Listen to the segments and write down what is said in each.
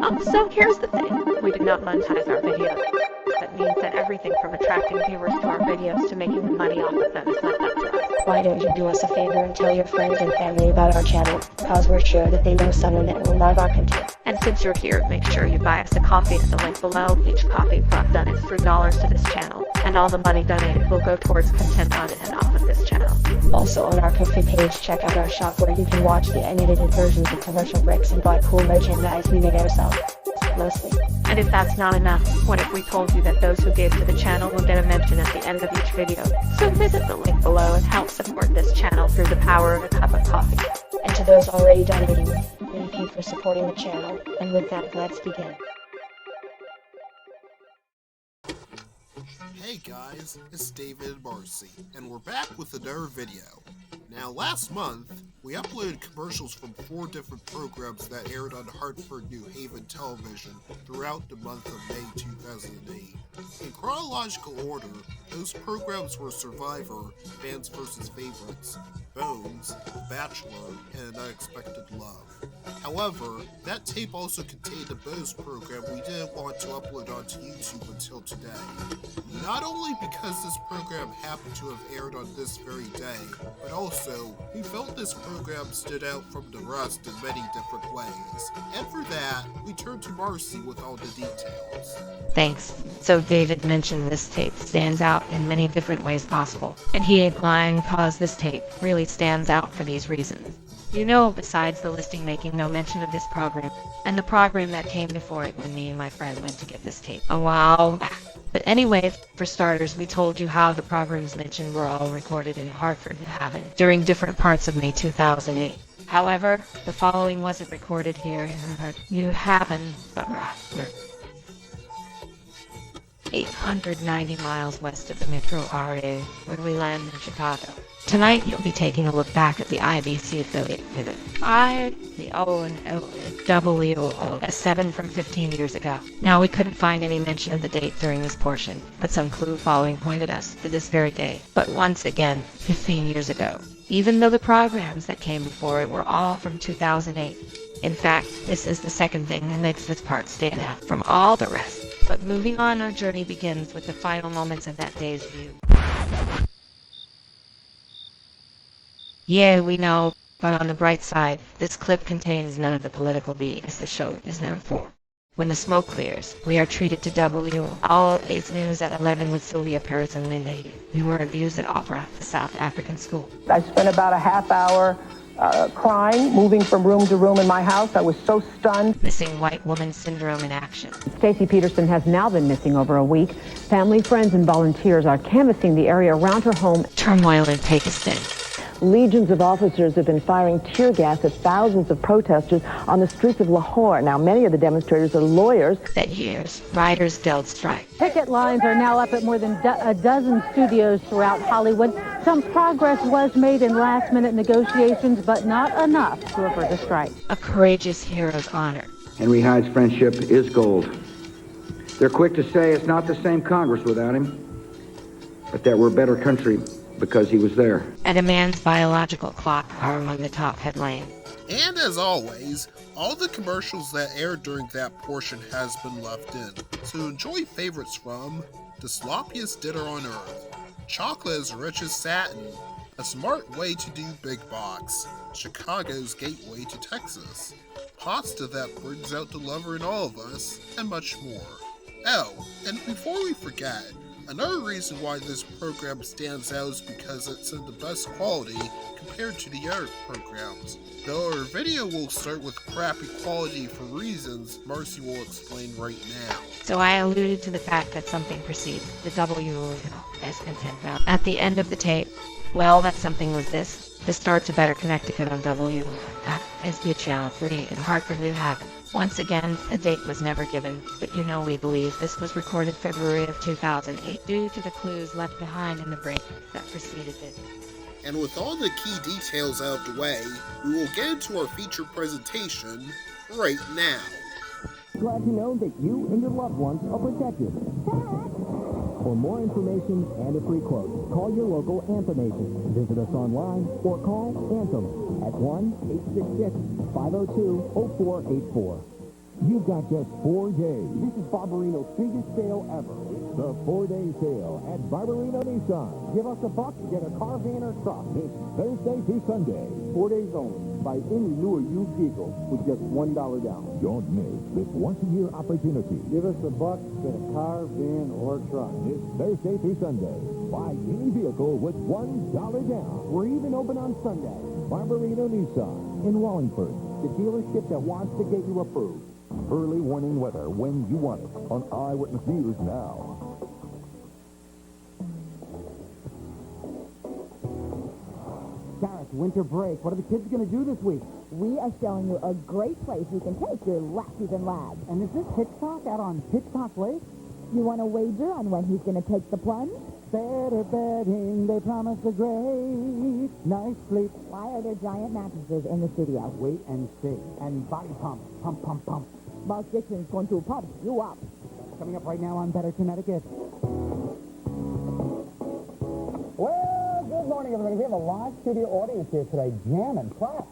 So here's the thing. We do not monetize our videos. That means that everything from attracting viewers to our videos to making money off of them is left up to us. Why don't you do us a favor and tell your friends and family about our channel, cause we're sure that they know someone that will love our content. And since you're here, make sure you buy us a coffee at the link below. Each coffee donates $3 to this channel, and all the money donated will go towards content content off of this channel. Also on our Ko-fi page, check out our shop where you can watch the unedited versions of commercial breaks and buy cool merchandise we made ourselves. Mostly. And if that's not enough, what if we told you that those who gave to the channel will get a mention at the end of each video? So visit the link below and help support this channel through the power of a cup of coffee. And to those already donating, thank you for supporting the channel. And with that, let's begin. Hey guys, it's David and Marcy, and we're back with another video. Now last month, we uploaded commercials from 4 different programs that aired on Hartford, New Haven television throughout the month of May 2008. In chronological order, those programs were Survivor, Fans vs. Favorites, Bones, The Bachelor, and An Unexpected Love. However, that tape also contained a bonus program we didn't want to upload onto YouTube until today. Not only because this program happened to have aired on this very day, but also, we felt this program stood out from the rest in many different ways. And for that, we turned to Marcy with all the details. Thanks. So David mentioned this tape stands out in many different ways possible. And he ain't lying, cause this tape really stands out for these reasons. You know, besides the listing making no mention of this program, and the program that came before it when me and my friend went to get this tape a while back. But anyway, for starters, we told you how the programs mentioned were all recorded in Hartford, New Haven, during different parts of May 2008. However, the following wasn't recorded here in New Haven, but rather 890 miles west of the metro area, where we land in Chicago. Tonight, you'll be taking a look back at the IBC affiliate visit. The WLS-7 from 15 years ago. Now, we couldn't find any mention of the date during this portion, but some clue following pointed us to this very day. But once again, 15 years ago. Even though the programs that came before it were all from 2008. In fact, this is the second thing that makes this part stand out from all the rest. But moving on, our journey begins with the final moments of that day's view. Yeah, we know, but on the bright side, this clip contains none of the political BS the show is known for. When the smoke clears, we are treated to WLS News at 11 with Sylvia Paris and Linda. We were abused at Opera, the South African school. I spent about a half hour crying, moving from room to room in my house. I was so stunned. Missing white woman syndrome in action. Stacey Peterson has now been missing over a week. Family, friends, and volunteers are canvassing the area around her home. Turmoil in Pakistan. Legions of officers have been firing tear gas at thousands of protesters on the streets of Lahore. Now, many of the demonstrators are lawyers. That year's writers Guild strike. Picket lines are now up at more than a dozen studios throughout Hollywood. Some progress was made in last-minute negotiations, but not enough to avert a strike. A courageous hero's honor. Henry Hyde's friendship is gold. They're quick to say it's not the same Congress without him, but that we're a better country because he was there. And a man's biological clock are among the top headlines. And as always, all the commercials that aired during that portion has been left in. So enjoy favorites from The Sloppiest Dinner on Earth, Chocolate as Rich as Satin, A Smart Way to Do Big Box, Chicago's Gateway to Texas, Pasta That Brings Out the Lover in All of Us, and much more. Oh, and before we forget, another reason why this program stands out is because it's in the best quality compared to the other programs. Though our video will start with crappy quality for reasons Marcy will explain right now. So I alluded to the fact that something precedes the WLS content route at the end of the tape. Well, that something was this. The start to Better Connecticut on WLS Channel 3 in Hartford, New Haven. Once again, a date was never given, but you know we believe this was recorded February of 2008 due to the clues left behind in the break that preceded it. And with all the key details out of the way, we will get into our feature presentation right now. Glad to know that you and your loved ones are protected. For more information and a free quote, call your local Anthem agent. Visit us online or call Anthem at 1-866-502-0484. You've got just 4 days. This is Barbarino's biggest sale ever. It's the 4-day sale at Barbarino Nissan. Give us $1, get a car, van, or truck. It's Thursday through Sunday. 4 days only. Buy any new or used vehicle with just $1 down. Don't miss this once-a-year opportunity. Give us $1, get a car, van, or truck. It's Thursday through Sunday. Buy any vehicle with $1 down. We're even open on Sunday. Barbarino Nissan in Wallingford, the dealership that wants to get you approved. Early warning weather when you want it on Eyewitness News now. Gareth, winter break. What are the kids going to do this week? We are showing you a great place you can take your lassies and lads. And is this Hitchcock out on Hitchcock Lake? You want to wager on when he's going to take the plunge? Better betting, they promise a great night's sleep. Why are there giant mattresses in the studio? Wait and see. And body pump, pump, pump, pump. Mark Dixon's going to pump you up. Coming up right now on Better Connecticut. Well, good morning, everybody. We have a live studio audience here today. Jamming, clap.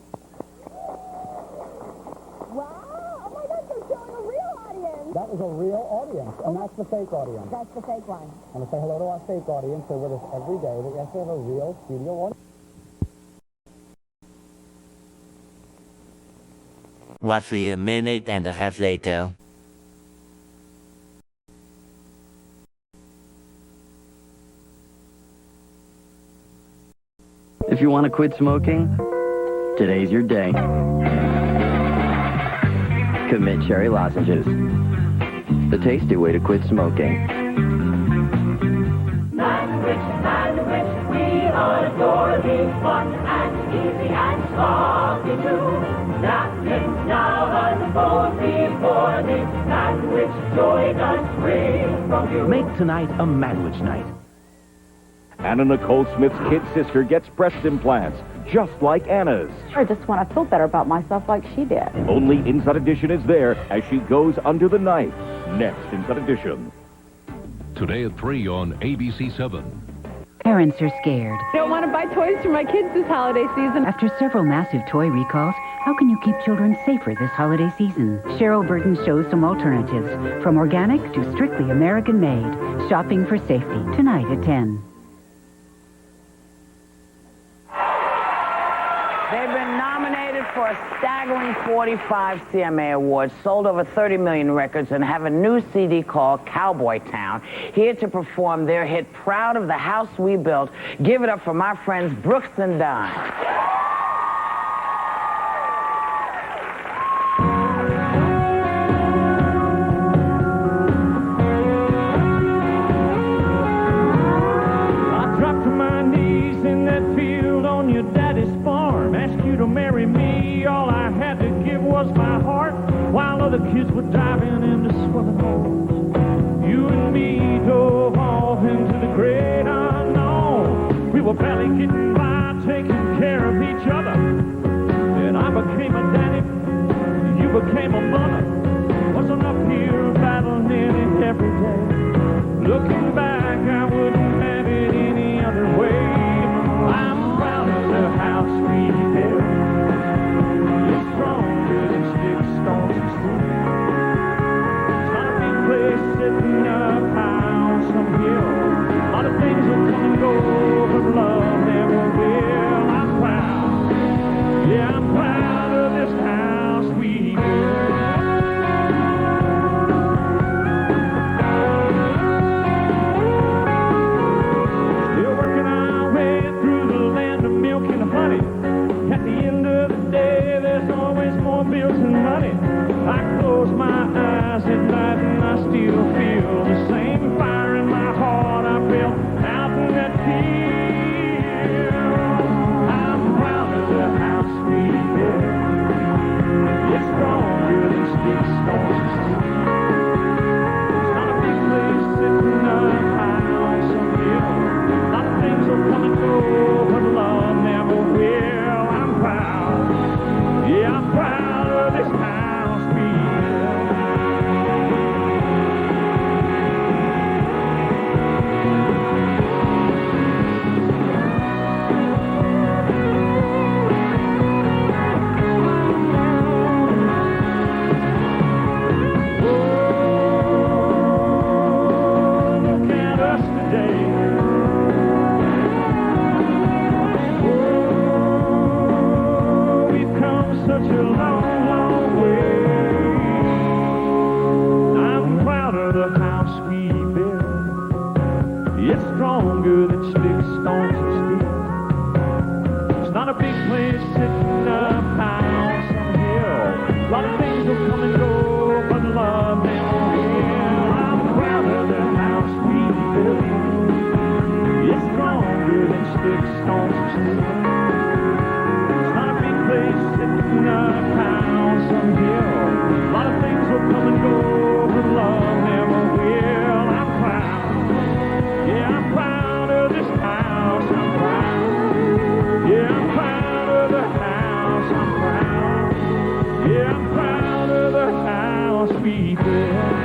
Wow! Oh my God, you're showing a real audience! That was a real audience, and that's the fake audience. That's the fake one. I want to say hello to our fake audience. They're with us every day, but yes, we have a real studio audience. Roughly a minute and a half later. If you want to quit smoking, today's your day. Commit cherry lozenges. The tasty way to quit smoking. Sandwich, we adore thee. Fun and easy and sloppy too. Napkins now unfold before thee. Sandwich, joy does spring from you. Make tonight a Manwich night. Anna Nicole Smith's kid sister gets breast implants, just like Anna's. I just want to feel better about myself like she did. Only Inside Edition is there as she goes under the knife. Next, Inside Edition. Today at 3 on ABC7. Parents are scared. I don't want to buy toys for my kids this holiday season. After several massive toy recalls, how can you keep children safer this holiday season? Cheryl Burton shows some alternatives, from organic to strictly American-made. Shopping for safety, tonight at 10. They've been nominated for a staggering 45 CMA awards, sold over 30 million records, and have a new CD called Cowboy Town. Here to perform their hit, Proud of the House We Built. Give it up for my friends Brooks and Dunn. Marry me, all I had to give was my heart, while other kids were diving into swimming holes. You and me dove off into the great unknown. We were barely getting by, taking care of each other. Then I became a daddy, you became a mother. Wasn't up here battling it every day. Looking back, I wouldn't have it any other way. I'm proud of the house we built. Sitting up high on some hill. A lot of things will come and go, but love never will. I'm proud, yeah, I'm proud of this house we built. Still working our way through the land of milk and honey. At the end of the day, there's always more bills and money. I close my eyes at night and I still feel the same fire in my heart I felt out in that field. we build. It's stronger than sticks, stones, and steel. It's not a big place sitting up high on some hill. A lot of things will come and go, but love never will. I'm proud of the house we built. It's stronger than sticks, stones, and steel. It's not a big place sitting up high on some hill. A lot of things will come and go, but love never will. I'm proud. Yeah, I'm proud of this house. I'm proud. Yeah, I'm proud of the house. I'm proud. Yeah, I'm proud of the house we built.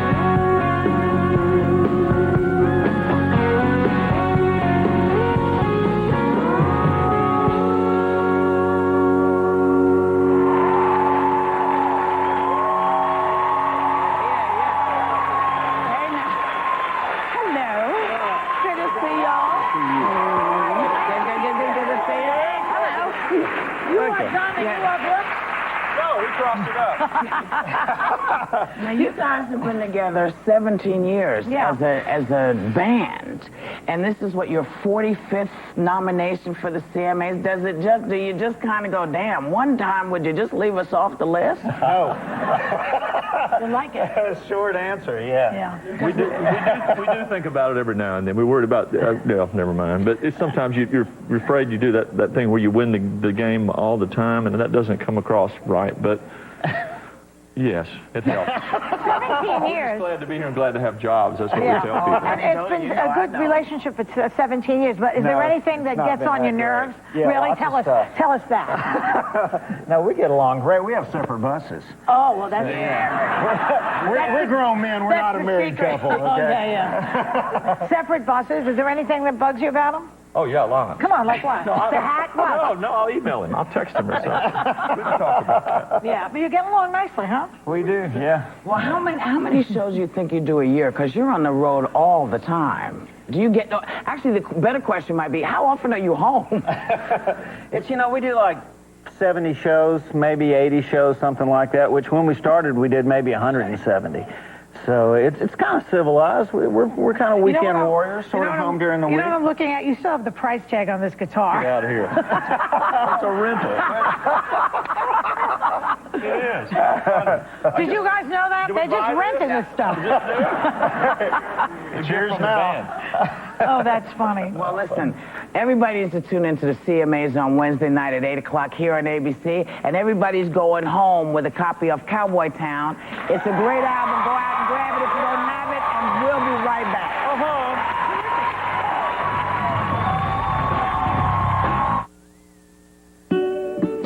Now, you guys have been together 17 years as a band, and this is what your 45th nomination for the CMAs. Do you just kind of go, damn, one time would you just leave us off the list? Oh. You like it? Short answer, yeah. We do think about it every now and then. We're worried about, never mind. But sometimes you're afraid you do that thing where you win the game all the time, and that doesn't come across right. But yes, it helps. 17 years. I'm glad to be here and glad to have jobs. That's what we tell people. It's been a good relationship for 17 years, but is there anything that gets on your nerves? Yeah, really? lots Tell of us stuff. that. No, we get along great. We have separate buses. Oh, well, that's... We're grown men. We're not a married couple, okay? Oh, yeah. Separate buses. Is there anything that bugs you about them? Oh, yeah, a lot. Come on, like what? The hat? What? No, I'll email him. I'll text him or something. We can talk about that. Yeah, but you get along nicely, huh? We do, yeah. Well, how many shows do you think you do a year? Because you're on the road all the time. Do you get... Actually, the better question might be, how often are you home? It's, we do like 70 shows, maybe 80 shows, something like that, which when we started, we did maybe 170. So it's kind of civilized. We're kind of weekend warriors, sort of home during the week. You know what I'm looking at? You still have the price tag on this guitar. Get out of here. It's a rental. It is. Did you guys know that? They just rented this stuff. It's yours now. Oh, that's funny. Well, listen, everybody needs to tune into the CMAs on Wednesday night at 8 o'clock here on ABC, and everybody's going home with a copy of Cowboy Town. It's a great album. Go out and grab it if you don't have it, and we'll be right back.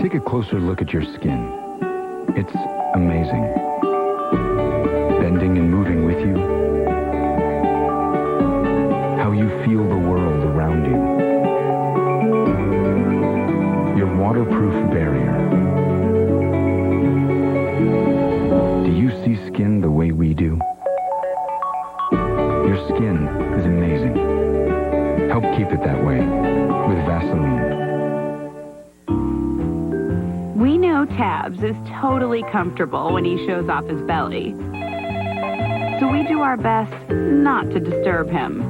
Take a closer look at your skin. It's amazing. Bending and moving with you. How you feel the world around you. Your waterproof barrier. Do you see skin the way we do? Your skin is amazing. Help keep it that way with Vaseline. We know Tabs is totally comfortable when he shows off his belly. So we do our best not to disturb him.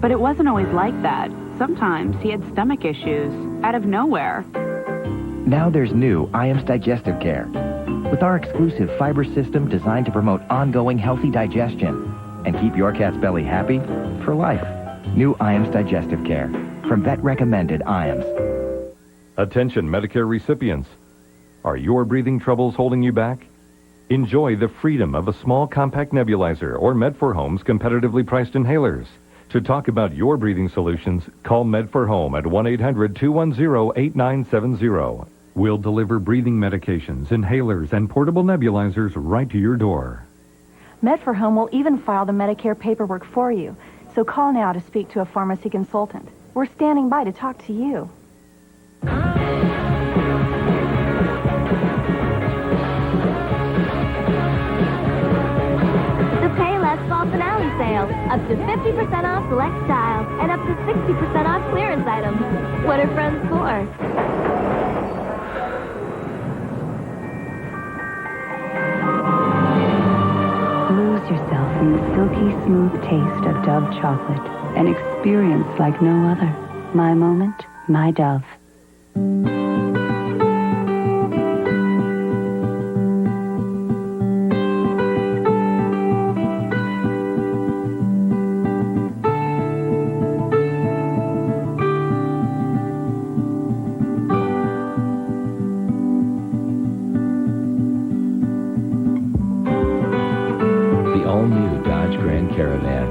But it wasn't always like that. Sometimes he had stomach issues out of nowhere. Now there's new IAMS Digestive Care. With our exclusive fiber system designed to promote ongoing healthy digestion and keep your cat's belly happy for life. New IAMS Digestive Care from vet-recommended IAMS. Attention Medicare recipients. Are your breathing troubles holding you back? Enjoy the freedom of a small compact nebulizer or Med4Home's competitively priced inhalers. To talk about your breathing solutions, call Med4Home at 1-800-210-8970. We'll deliver breathing medications, inhalers, and portable nebulizers right to your door. Med4Home will even file the Medicare paperwork for you. So call now to speak to a pharmacy consultant. We're standing by to talk to you. Fall finale sale. Up to 50% off select styles and up to 60% off clearance items. What are friends for? Lose yourself and the silky smooth taste of Dove chocolate. An experience like no other. My moment, my Dove. All-new Dodge Grand Caravan.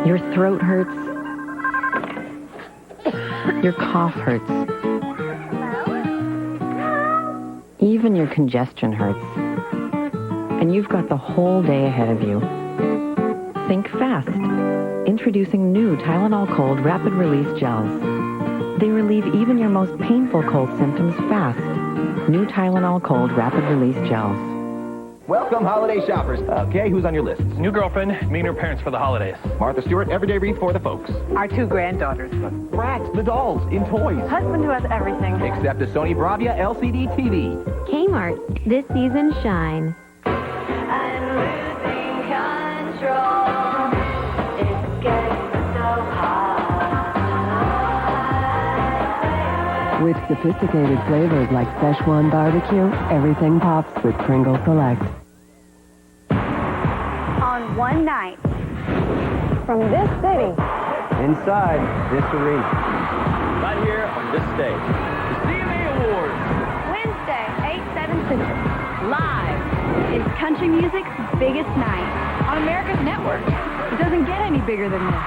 Your throat hurts. Your cough hurts. Even your congestion hurts. And you've got the whole day ahead of you. Think fast. Introducing new Tylenol Cold Rapid Release Gels. They relieve even your most painful cold symptoms fast. New Tylenol Cold Rapid Release Gels. Welcome, holiday shoppers. Okay, who's on your list? New girlfriend, me and her parents for the holidays. Martha Stewart, everyday read for the folks. Our 2 granddaughters. Brats, the dolls, in toys. Husband who has everything. Except a Sony Bravia LCD TV. Kmart, this season shine. With sophisticated flavors like Szechuan barbecue, everything pops with Pringles Select. On one night, from this city, Inside this arena. Right here on this stage, the CMA Awards. Wednesday, 8/7 Central. Live is country music's biggest night on America's network. It doesn't get any bigger than this.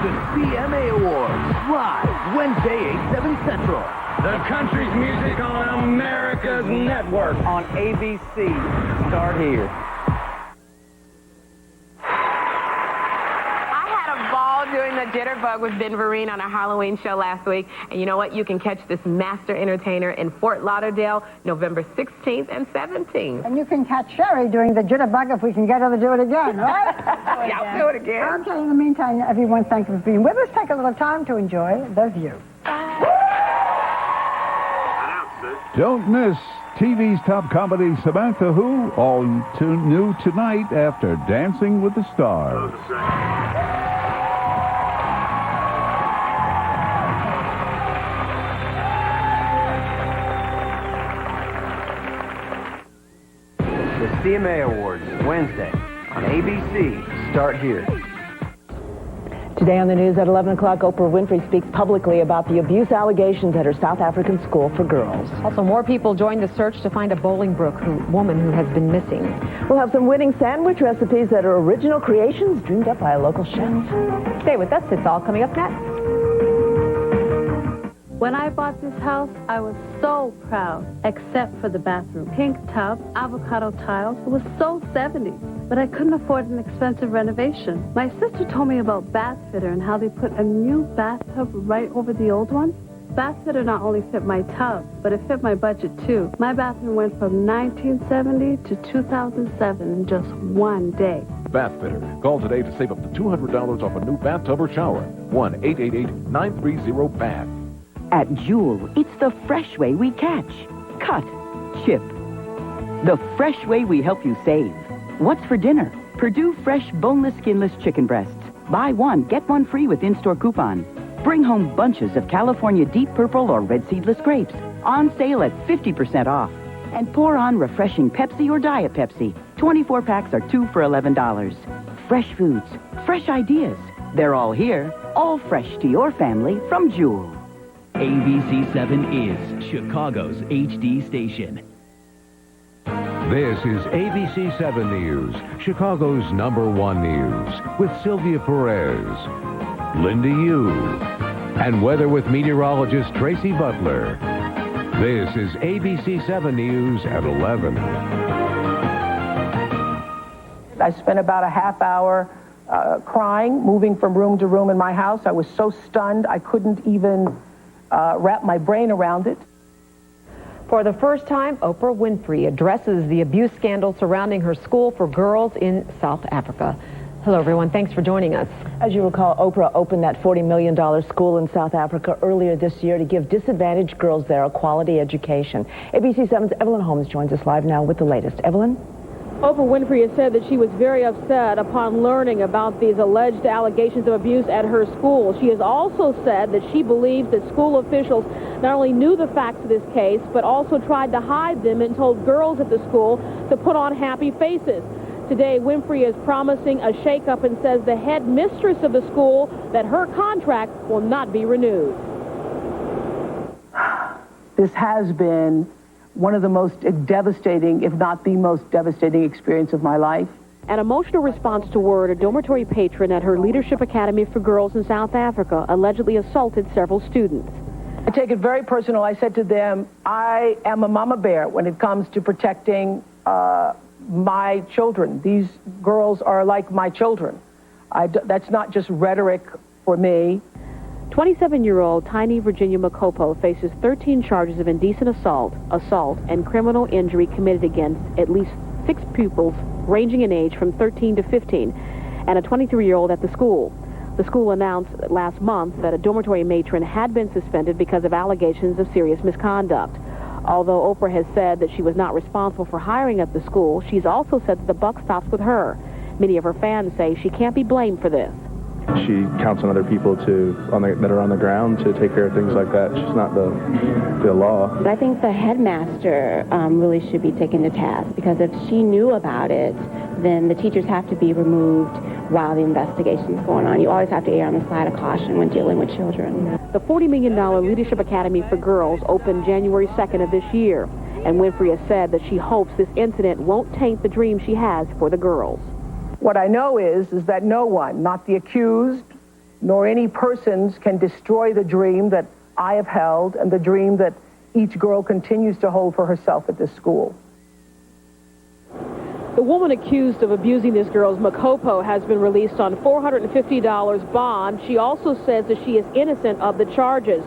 The CMA Awards, live, Wednesday, 8/7 Central. The country's music on America's network. On ABC. Start here. I had a ball doing the Jitterbug with Ben Vereen on our Halloween show last week. And you know what? You can catch this master entertainer in Fort Lauderdale, November 16th and 17th. And you can catch Sherry doing the Jitterbug if we can get her to do it again, right? Yeah, I'll do it again. Okay, in the meantime, everyone, thank you for being with us. Take a little time to enjoy The View. Don't miss TV's top comedy Samantha Who, all new tonight after Dancing with the Stars. The CMA Awards, Wednesday, on ABC. Start here. Today on the news at 11 o'clock, Oprah Winfrey speaks publicly about the abuse allegations at her South African school for girls. Also, more people joined the search to find a Bolingbrook woman who has been missing. We'll have some winning sandwich recipes that are original creations dreamed up by a local chef. Stay with us. It's all coming up next. When I bought this house, I was so proud, except for the bathroom. Pink tub, avocado tiles. It was so 70s, but I couldn't afford an expensive renovation. My sister told me about Bath Fitter and how they put a new bathtub right over the old one. Bath Fitter not only fit my tub, but it fit my budget too. My bathroom went from 1970 to 2007 in just one day. Bath Fitter. Call today to save up to $200 off a new bathtub or shower. 1-888-930-BATH. At Jewel, it's the fresh way we catch, cut, chip. The fresh way we help you save. What's for dinner? Perdue fresh, boneless, skinless chicken breasts. Buy one, get one free with in-store coupon. Bring home bunches of California deep purple or red seedless grapes. On sale at 50% off. And pour on refreshing Pepsi or Diet Pepsi. 24 packs are 2 for $11. Fresh foods, fresh ideas. They're all here, all fresh to your family from Jewel. ABC7 is Chicago's HD station. This is ABC7 News, Chicago's #1 news, with Sylvia Perez, Linda Yu, and weather with meteorologist Tracy Butler. This is ABC7 News at 11. I spent about a half hour crying, moving from room to room in my house. I was so stunned I couldn't even wrap my brain around it. For the first time, Oprah Winfrey addresses the abuse scandal surrounding her school for girls in South Africa. Hello, everyone. Thanks for joining us. As you recall, Oprah opened that $40 million school in South Africa earlier this year to give disadvantaged girls there a quality education. ABC 7's Evelyn Holmes joins us live now with the latest. Evelyn? Oprah Winfrey has said that she was very upset upon learning about these alleged allegations of abuse at her school. She has also said that she believes that school officials not only knew the facts of this case, but also tried to hide them and told girls at the school to put on happy faces. Today, Winfrey is promising a shakeup and says the head mistress of the school that her contract will not be renewed. This has been one of the most devastating, if not the most devastating experience of my life. An emotional response to word a dormitory patron at her Leadership Academy for Girls in South Africa allegedly assaulted several students. I take it very personal. I said to them, I am a mama bear when it comes to protecting my children. These girls are like my children. That's not just rhetoric for me. 27-year-old Tiny Virginia Makopo faces 13 charges of indecent assault, and criminal injury committed against at least 6 pupils ranging in age from 13 to 15, and a 23-year-old at the school. The school announced last month that a dormitory matron had been suspended because of allegations of serious misconduct. Although Oprah has said that she was not responsible for hiring at the school, she's also said that the buck stops with her. Many of her fans say she can't be blamed for this. She counts on other people that are on the ground to take care of things like that. She's not the law. I think the headmaster really should be taken to task, because if she knew about it, then the teachers have to be removed while the investigation is going on. You always have to err on the side of caution when dealing with children. The $40 million Leadership Academy for Girls opened January 2nd of this year, and Winfrey has said that she hopes this incident won't taint the dream she has for the girls. What I know is that no one, not the accused, nor any persons, can destroy the dream that I have held and the dream that each girl continues to hold for herself at this school. The woman accused of abusing these girls, Makopo, has been released on $450 bond. She also says that she is innocent of the charges.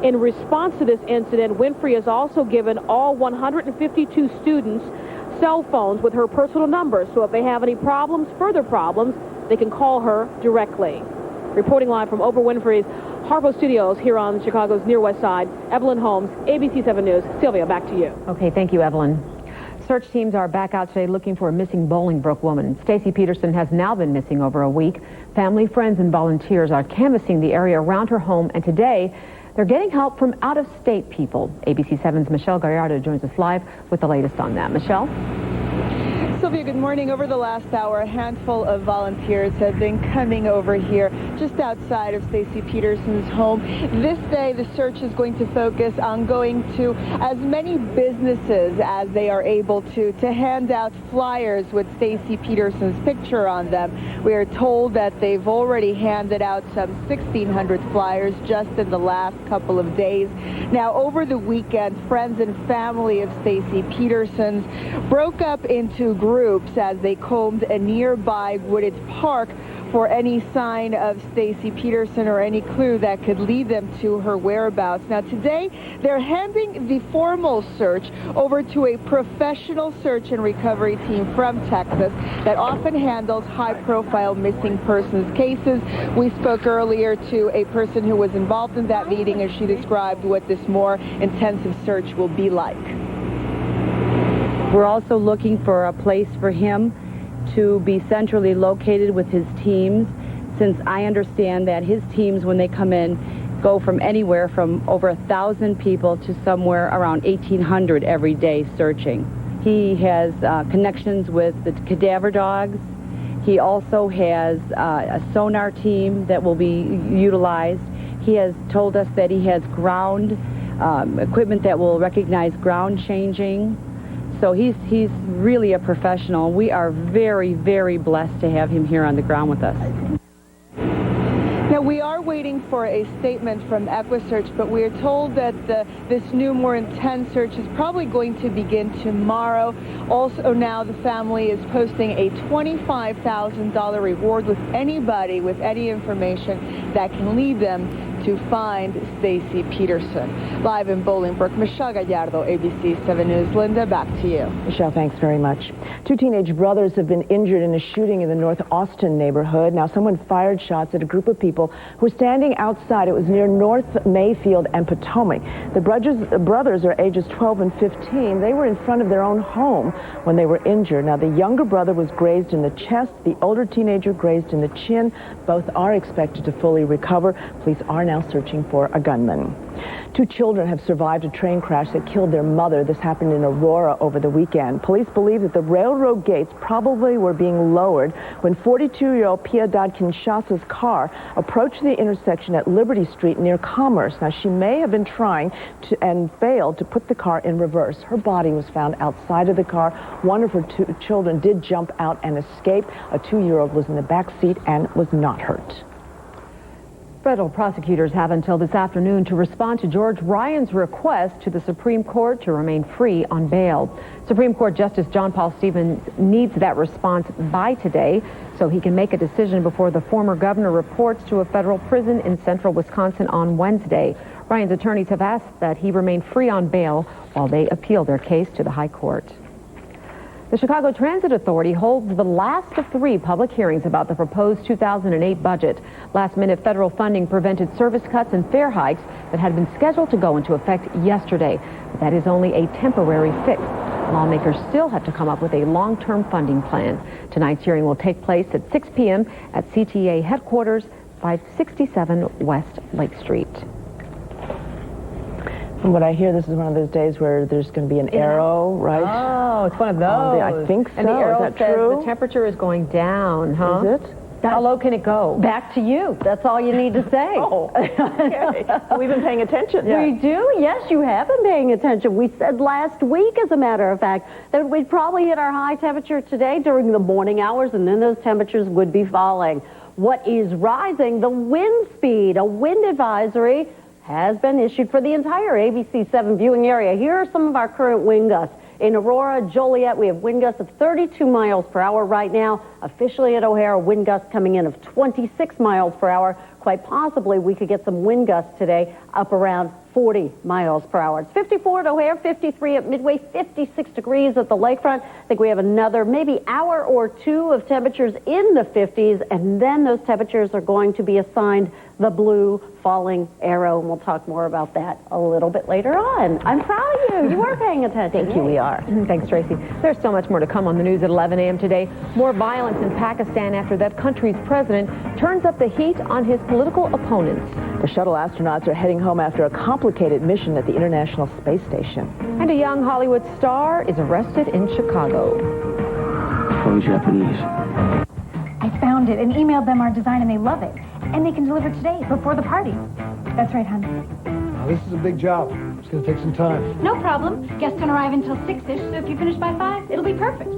In response to this incident, Winfrey has also given all 152 students cell phones with her personal number, so if they have any further problems, they can call her directly. Reporting live from Oprah Winfrey's Harpo Studios here on Chicago's Near West Side, Evelyn Holmes, ABC 7 News. Sylvia, back to you. Okay, thank you, Evelyn. Search teams are back out today looking for a missing Bolingbrook woman. Stacy Peterson has now been missing over a week. Family, friends, and volunteers are canvassing the area around her home, and today they're getting help from out-of-state people. ABC 7's Michelle Gallardo joins us live with the latest on that. Michelle? Sylvia, good morning. Over the last hour, a handful of volunteers have been coming over here just outside of Stacy Peterson's home. This day, the search is going to focus on going to as many businesses as they are able to hand out flyers with Stacy Peterson's picture on them. We are told that they've already handed out some 1,600 flyers just in the last couple of days. Now, over the weekend, friends and family of Stacy Peterson's broke up into groups as they combed a nearby wooded park for any sign of Stacy Peterson or any clue that could lead them to her whereabouts. Now today, they're handing the formal search over to a professional search and recovery team from Texas that often handles high-profile missing persons cases. We spoke earlier to a person who was involved in that meeting as she described what this more intensive search will be like. We're also looking for a place for him to be centrally located with his teams, since I understand that his teams, when they come in, go from anywhere from over 1,000 people to somewhere around 1,800 every day searching. He has connections with the cadaver dogs. He also has a sonar team that will be utilized. He has told us that he has ground equipment that will recognize ground changing. So he's really a professional. We are very, very blessed to have him here on the ground with us. Now, we are waiting for a statement from EquiSearch, but we are told that this new, more intense search is probably going to begin tomorrow. Also, now the family is posting a $25,000 reward with anybody with any information that can lead them to find Stacy Peterson. Live in Bolingbrook, Michelle Gallardo, ABC 7 News. Linda, back to you. Michelle, thanks very much. Two teenage brothers have been injured in a shooting in the North Austin neighborhood. Now, someone fired shots at a group of people who were standing outside. It was near North Mayfield and Potomac. The brothers are ages 12 and 15. They were in front of their own home when they were injured. Now, the younger brother was grazed in the chest. The older teenager grazed in the chin. Both are expected to fully recover. Police are now searching for a gunman. Two children have survived a train crash that killed their mother. This happened in Aurora over the weekend. Police believe that the railroad gates probably were being lowered when 42-year-old Piedad Kinshasa's car approached the intersection at Liberty Street near Commerce. Now, she may have been trying to and failed to put the car in reverse. Her body was found outside of the car. One of her two children did jump out and escape. A 2-year-old was in the back seat and was not hurt. Federal prosecutors have until this afternoon to respond to George Ryan's request to the Supreme Court to remain free on bail. Supreme Court Justice John Paul Stevens needs that response by today so he can make a decision before the former governor reports to a federal prison in central Wisconsin on Wednesday. Ryan's attorneys have asked that he remain free on bail while they appeal their case to the High Court. The Chicago Transit Authority holds the last of 3 public hearings about the proposed 2008 budget. Last-minute federal funding prevented service cuts and fare hikes that had been scheduled to go into effect yesterday. But that is only a temporary fix. Lawmakers still have to come up with a long-term funding plan. Tonight's hearing will take place at 6 p.m. at CTA headquarters, 567 West Lake Street. From what I hear, this is one of those days where there's going to be an arrow, right? Oh, it's one of those. I think so. And the arrow is that says true? the temperature is going down, huh? Is it? How low can it go? Back to you. That's all you need to say. Oh, okay. We've been paying attention. We do. Yes, you have been paying attention. We said last week, as a matter of fact, that we'd probably hit our high temperature today during the morning hours, and then those temperatures would be falling. What is rising? The wind speed. A wind advisory has been issued for the entire ABC 7 viewing area. Here are some of our current wind gusts. In Aurora, Joliet, we have wind gusts of 32 miles per hour right now. Officially at O'Hare, wind gusts coming in of 26 miles per hour. Quite possibly, we could get some wind gusts today up around 40 miles per hour. It's 54 at O'Hare, 53 at Midway, 56 degrees at the lakefront. I think we have another maybe hour or two of temperatures in the 50s, and then those temperatures are going to be assigned the blue falling arrow, and we'll talk more about that a little bit later on. I'm proud of you. You are paying attention. Thank you. We are. Thanks, Tracy. There's so much more to come on the news at 11 a.m. today. More violence in Pakistan after that country's president turns up the heat on his political opponents. The shuttle astronauts are heading home after a complicated mission at the International Space Station. And a young Hollywood star is arrested in Chicago. Oh, Japanese. I found it and emailed them our design, and they love it. And they can deliver today, before the party. That's right, hon. Now, this is a big job. It's going to take some time. No problem. Guests don't arrive until 6-ish, so if you finish by 5, it'll be perfect.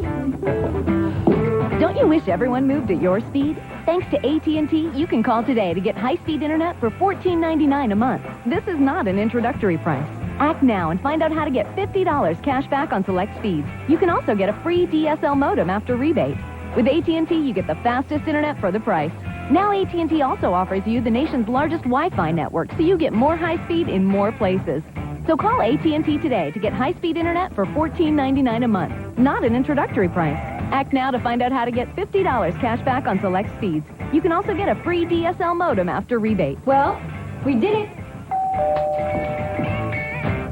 Don't you wish everyone moved at your speed? Thanks to AT&T, you can call today to get high-speed internet for $14.99 a month. This is not an introductory price. Act now and find out how to get $50 cash back on select speeds. You can also get a free DSL modem after rebate. With AT&T, you get the fastest internet for the price. Now AT&T also offers you the nation's largest Wi-Fi network, so you get more high speed in more places. So call AT&T today to get high-speed internet for $14.99 a month. Not an introductory price. Act now to find out how to get $50 cash back on select speeds. You can also get a free DSL modem after rebate. Well, we did it.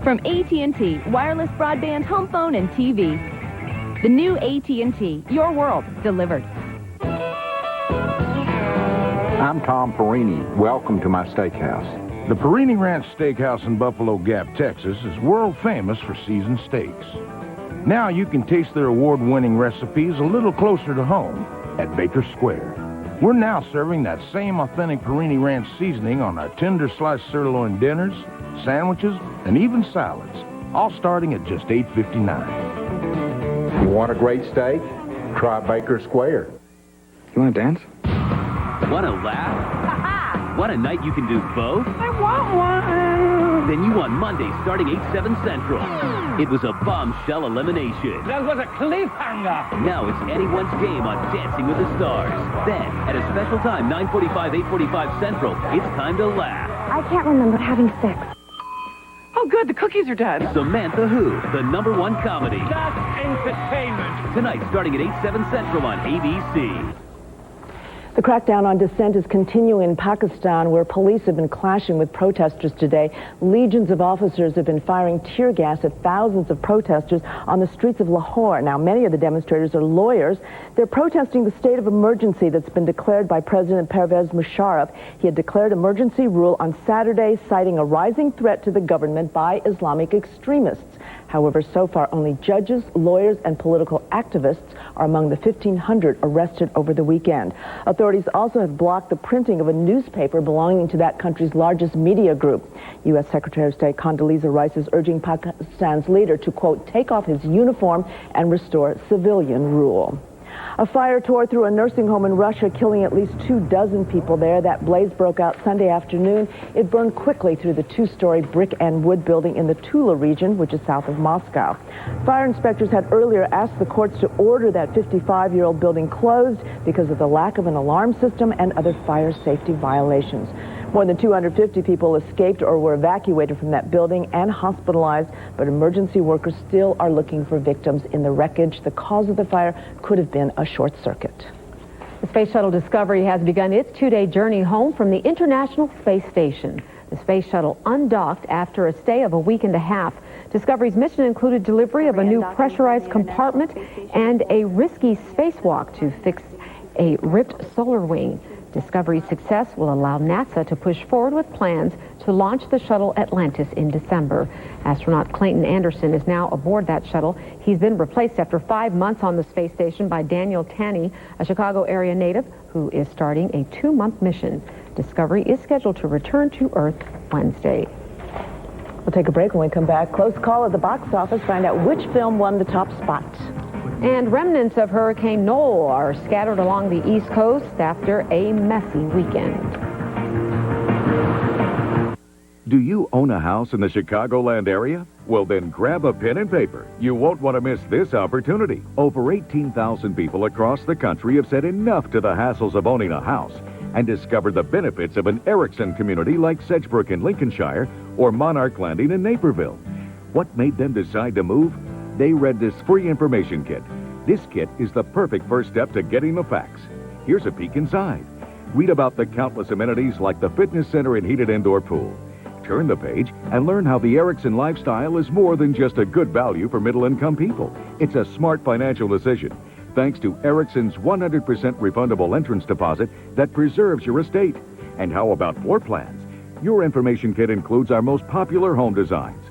From AT&T, wireless broadband, home phone, and TV. The new AT&T, your world delivered. I'm Tom Perini. Welcome to my steakhouse. The Perini Ranch Steakhouse in Buffalo Gap, Texas is world famous for seasoned steaks. Now you can taste their award-winning recipes a little closer to home at Baker Square. We're now serving that same authentic Perini Ranch seasoning on our tender sliced sirloin dinners, sandwiches, and even salads, all starting at just $8.59. You want a great steak? Try Baker Square. You want to dance? Want to laugh? Want a night you can do both? I want one. Then you want Monday starting 8/7 Central. It was a bombshell elimination. That was a cliffhanger. Now it's anyone's game on Dancing with the Stars. Then, at a special time, 9:45, 8:45 Central, it's time to laugh. I can't remember having sex. Oh, good. The cookies are done. Samantha Who, the #1 comedy. That's entertainment. Tonight, starting at 8/7 Central on ABC. The crackdown on dissent is continuing in Pakistan, where police have been clashing with protesters today. Legions of officers have been firing tear gas at thousands of protesters on the streets of Lahore. Now, many of the demonstrators are lawyers. They're protesting the state of emergency that's been declared by President Pervez Musharraf. He had declared emergency rule on Saturday, citing a rising threat to the government by Islamic extremists. However, so far, only judges, lawyers, and political activists are among the 1,500 arrested over the weekend. Authorities also have blocked the printing of a newspaper belonging to that country's largest media group. U.S. Secretary of State Condoleezza Rice is urging Pakistan's leader to, quote, take off his uniform and restore civilian rule. A fire tore through a nursing home in Russia, killing at least 24 people there. That blaze broke out Sunday afternoon. It burned quickly through the 2-story brick and wood building in the Tula region, which is south of Moscow. Fire inspectors had earlier asked the courts to order that 55-year-old building closed because of the lack of an alarm system and other fire safety violations. More than 250 people escaped or were evacuated from that building and hospitalized, but emergency workers still are looking for victims in the wreckage. The cause of the fire could have been a short circuit. The Space Shuttle Discovery has begun its 2-day journey home from the International Space Station. The Space Shuttle undocked after a stay of a week and a half. Discovery's mission included delivery of a new pressurized compartment and a risky spacewalk to fix a ripped solar wing. Discovery's success will allow NASA to push forward with plans to launch the shuttle Atlantis in December. Astronaut Clayton Anderson is now aboard that shuttle. He's been replaced after 5 months on the space station by Daniel Tanney, a Chicago area native who is starting a 2-month mission. Discovery is scheduled to return to Earth Wednesday. We'll take a break. When we come back, close call at the box office. Find out which film won the top spot. And remnants of Hurricane Noel are scattered along the East Coast after a messy weekend. Do you own a house in the Chicagoland area? Well, then grab a pen and paper. You won't want to miss this opportunity. Over 18,000 people across the country have said enough to the hassles of owning a house and discovered the benefits of an Erickson community like Sedgebrook in Lincolnshire or Monarch Landing in Naperville. What made them decide to move? They read this free information kit. This kit is the perfect first step to getting the facts. Here's a peek inside. Read about the countless amenities like the fitness center and heated indoor pool. Turn the page and learn how the Erickson lifestyle is more than just a good value for middle-income people. It's a smart financial decision, thanks to Erickson's 100% refundable entrance deposit that preserves your estate. And how about floor plans? Your information kit includes our most popular home designs.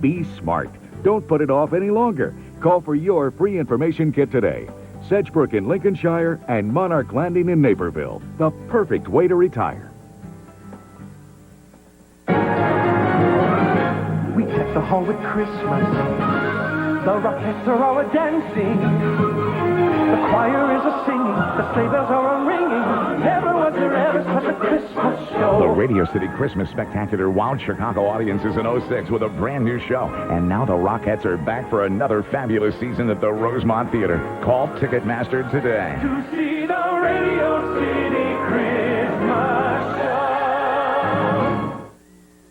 Be smart. Don't put it off any longer. Call for your free information kit today. Sedgebrook in Lincolnshire and Monarch Landing in Naperville. The perfect way to retire. We set the hall with Christmas. The Rockettes are all a-dancing. The choir is a-singing. The sleigh bells are a-ringing. Never was there ever such a Christmas show. The Radio City Christmas Spectacular wowed Chicago audiences in '06 with a brand new show. And now the Rockettes are back for another fabulous season at the Rosemont Theater. Call Ticketmaster today. To see the Radio City Christmas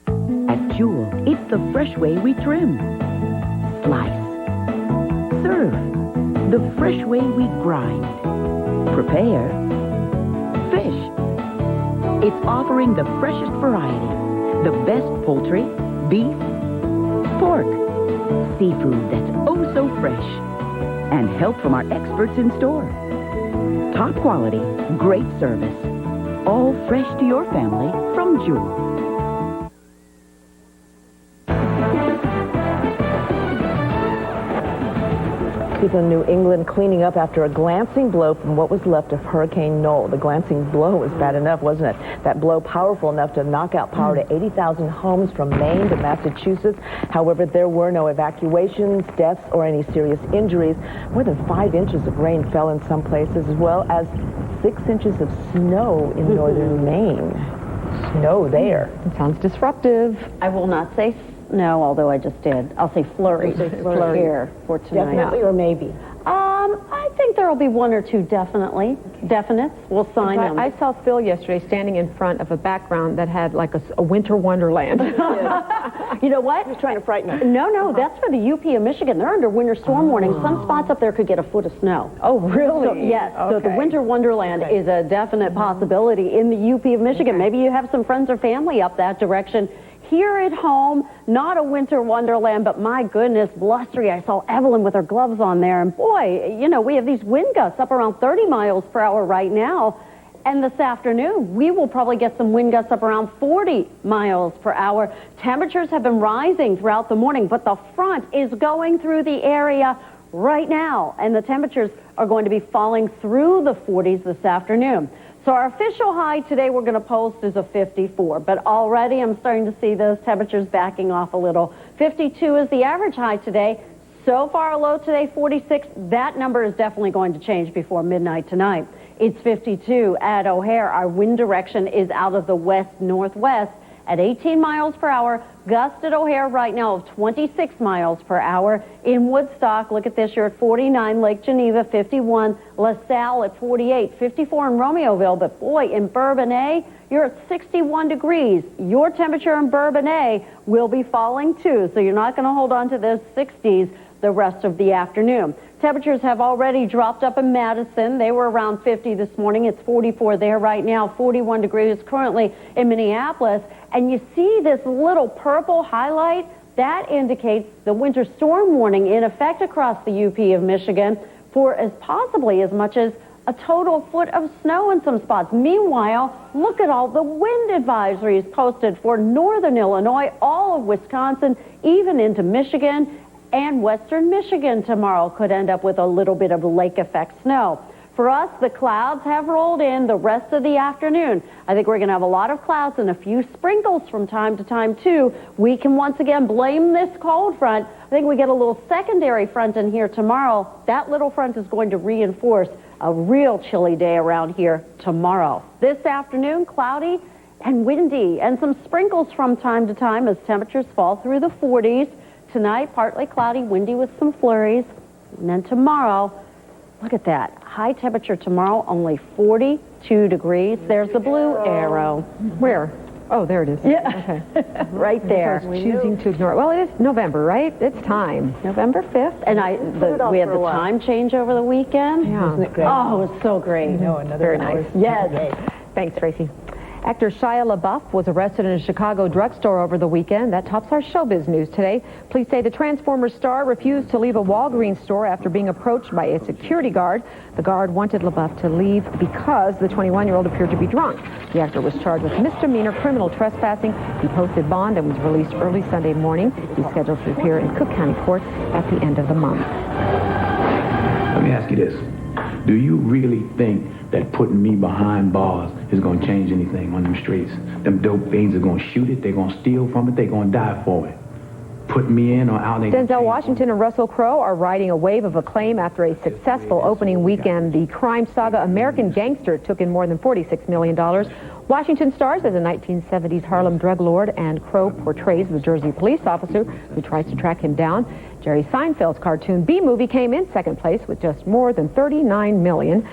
show. At Jewel, it's the fresh way we trim. Slice. Serve. The fresh way we grind. Prepare. Fish. It's offering the freshest variety. The best poultry, beef, pork, seafood that's oh so fresh. And help from our experts in store. Top quality, great service. All fresh to your family from Jewel. People in New England cleaning up after a glancing blow from what was left of Hurricane Noel. The glancing blow was bad enough, wasn't it? That blow powerful enough to knock out power to 80,000 homes from Maine to Massachusetts. However, there were no evacuations, deaths, or any serious injuries. More than 5 inches of rain fell in some places, as well as 6 inches of snow in northern Maine. Snow there. It sounds disruptive. I will not say snow, although I just did. I'll say flurry. Flurry here for tonight. Definitely or maybe? I think there will be one or two definites. We'll sign them. I saw Phil yesterday standing in front of a background that had like a winter wonderland. You know what? He's trying to frighten us. No, that's for the UP of Michigan. They're under winter storm warning. Some spots up there could get a foot of snow. Oh, really? So, yes. Okay. So the winter wonderland is a definite possibility in the UP of Michigan. Maybe you have some friends or family up that direction. Here at home, not a winter wonderland, but my goodness, blustery. I saw Evelyn with her gloves on there, and boy, you know, we have these wind gusts up around 30 miles per hour right now. And this afternoon, we will probably get some wind gusts up around 40 miles per hour. Temperatures have been rising throughout the morning, but the front is going through the area right now, and the temperatures are going to be falling through the 40s this afternoon. So our official high today we're going to post is a 54, but already I'm starting to see those temperatures backing off a little. 52 is the average high today. So far low today, 46. That number is definitely going to change before midnight tonight. It's 52 at O'Hare. Our wind direction is out of the west-northwest at 18 miles per hour. Gust at O'Hare right now of 26 miles per hour. In Woodstock, look at this, you're at 49, Lake Geneva 51, LaSalle at 48, 54 in Romeoville, but boy, in Bourbonnais, you're at 61 degrees. Your temperature in Bourbonnais will be falling too, so you're not going to hold on to those 60s the rest of the afternoon. Temperatures have already dropped up in Madison. They were around 50 this morning. It's 44 there right now, 41 degrees currently in Minneapolis. And you see this little purple highlight? That indicates the winter storm warning in effect across the UP of Michigan for possibly as much as a total foot of snow in some spots. Meanwhile, look at all the wind advisories posted for northern Illinois, all of Wisconsin, even into Michigan. And western Michigan tomorrow could end up with a little bit of lake effect snow. For us, the clouds have rolled in the rest of the afternoon. I think we're going to have a lot of clouds and a few sprinkles from time to time, too. We can once again blame this cold front. I think we get a little secondary front in here tomorrow. That little front is going to reinforce a real chilly day around here tomorrow. This afternoon, cloudy and windy, and some sprinkles from time to time as temperatures fall through the 40s. Tonight, partly cloudy, windy with some flurries. And then tomorrow, look at that. High temperature tomorrow, only 42 degrees. There's the blue arrow. Where? Oh, there it is. Yeah. Okay. Right there. Choosing to ignore it. Well, it is November, right? It's time. November 5th. And we had the time change over the weekend. Yeah. Isn't it great? Oh, it was so great. Very nice. Yes. Thanks, Tracy. Actor Shia LaBeouf was arrested in a Chicago drugstore over the weekend. That tops our showbiz news today. Police say the Transformers star refused to leave a Walgreens store after being approached by a security guard. The guard wanted LaBeouf to leave because the 21-year-old appeared to be drunk. The actor was charged with misdemeanor criminal trespassing. He posted bond and was released early Sunday morning. He's scheduled to appear in Cook County Court at the end of the month. Let me ask you this. Do you really think that putting me behind bars is going to change anything on them streets? Them dope fiends are going to shoot it, they're going to steal from it, they're going to die for it. Putting me in or out... Denzel Washington and Russell Crowe are riding a wave of acclaim after a successful opening weekend. The crime saga American Gangster took in more than $46 million. Washington stars as a 1970s Harlem drug lord, and Crowe portrays the Jersey police officer who tries to track him down. Jerry Seinfeld's cartoon B-Movie came in second place with just more than $39 million.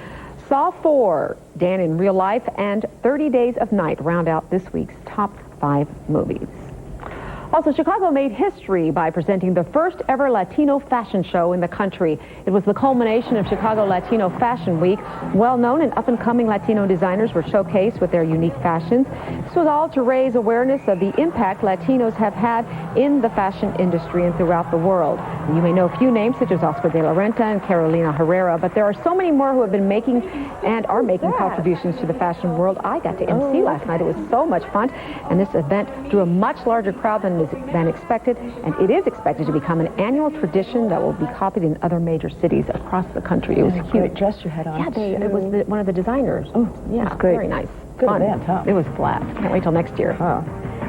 Saw 4, Dan in Real Life, and 30 Days of Night round out this week's top 5 movies. Also, Chicago made history by presenting the first ever Latino fashion show in the country. It was the culmination of Chicago Latino Fashion Week. Well-known and up-and-coming Latino designers were showcased with their unique fashions. This was all to raise awareness of the impact Latinos have had in the fashion industry and throughout the world. You may know a few names such as Oscar de la Renta and Carolina Herrera, but there are so many more who have been making and are making contributions to the fashion world. I got to MC last night. It was so much fun, and this event drew a much larger crowd than expected, and it is expected to become an annual tradition that will be copied in other major cities across the country. It was cute. Great dress you had on. Yeah, it was one of the designers. Oh, yeah, that's great. Very nice. Good Fun. event, huh? It was flat. Can't wait till next year.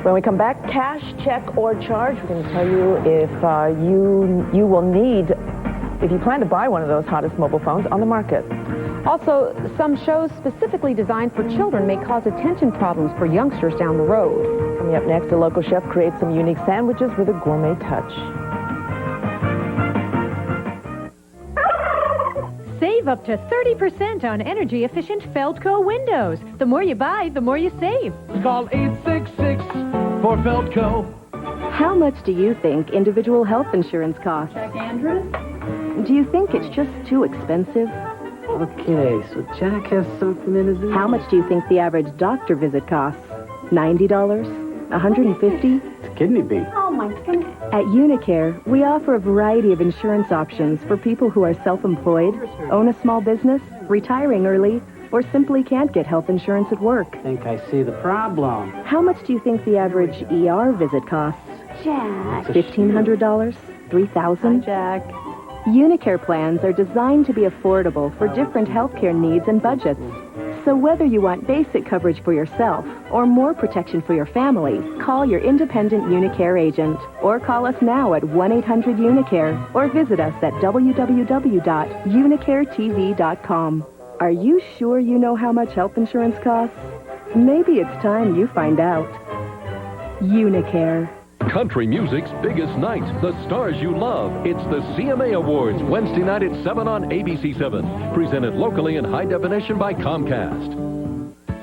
When we come back, cash, check, or charge, we're going to tell you if you will need, if you plan to buy one of those hottest mobile phones on the market. Also, some shows specifically designed for children may cause attention problems for youngsters down the road. Coming up next, a local chef creates some unique sandwiches with a gourmet touch. Save Save up to 30% on energy-efficient Feldco windows. The more you buy, the more you save. Call 866 for Feldco. How much do you think individual health insurance costs? Check Andrews. Do you think it's just too expensive? Okay, so Jack has something in his ear. How much do you think the average doctor visit costs? $90? $150? It's a kidney bean. Oh, my goodness. At Unicare, we offer a variety of insurance options for people who are self-employed, own a small business, retiring early, or simply can't get health insurance at work. I think I see the problem. How much do you think the average ER visit costs? Jack. $1,500? $3,000? Jack. Unicare plans are designed to be affordable for different healthcare needs and budgets. So whether you want basic coverage for yourself or more protection for your family, call your independent Unicare agent or call us now at 1-800-UNICARE or visit us at www.unicaretv.com. Are you sure you know how much health insurance costs? Maybe it's time you find out. Unicare. Country music's biggest night, the stars you love. It's the CMA Awards, Wednesday night at 7 on ABC7. Presented locally in high definition by Comcast.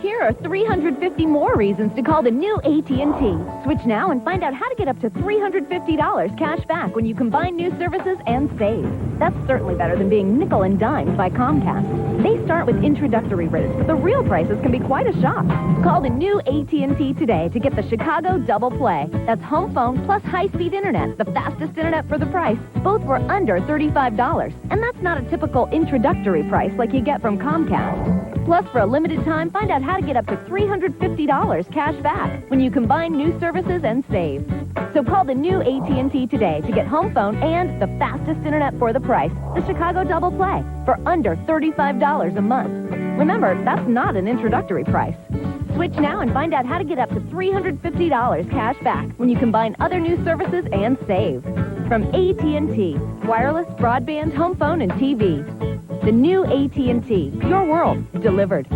Here are 350 more reasons to call the new AT&T. Switch now and find out how to get up to $350 cash back when you combine new services and save. That's certainly better than being nickel and dimed by Comcast. They start with introductory rates, but the real prices can be quite a shock. Call the new AT&T today to get the Chicago Double Play. That's home phone plus high-speed internet, the fastest internet for the price. Both were under $35. And that's not a typical introductory price like you get from Comcast. Plus, for a limited time, find out how to get up to $350 cash back when you combine new services and save. So call the new AT&T today to get home phone and the fastest internet for the price, the Chicago Double Play, for under $35 a month. Remember, that's not an introductory price. Switch now and find out how to get up to $350 cash back when you combine other new services and save. From AT&T, wireless, broadband, home phone, and TV. The new AT&T, your world, delivered.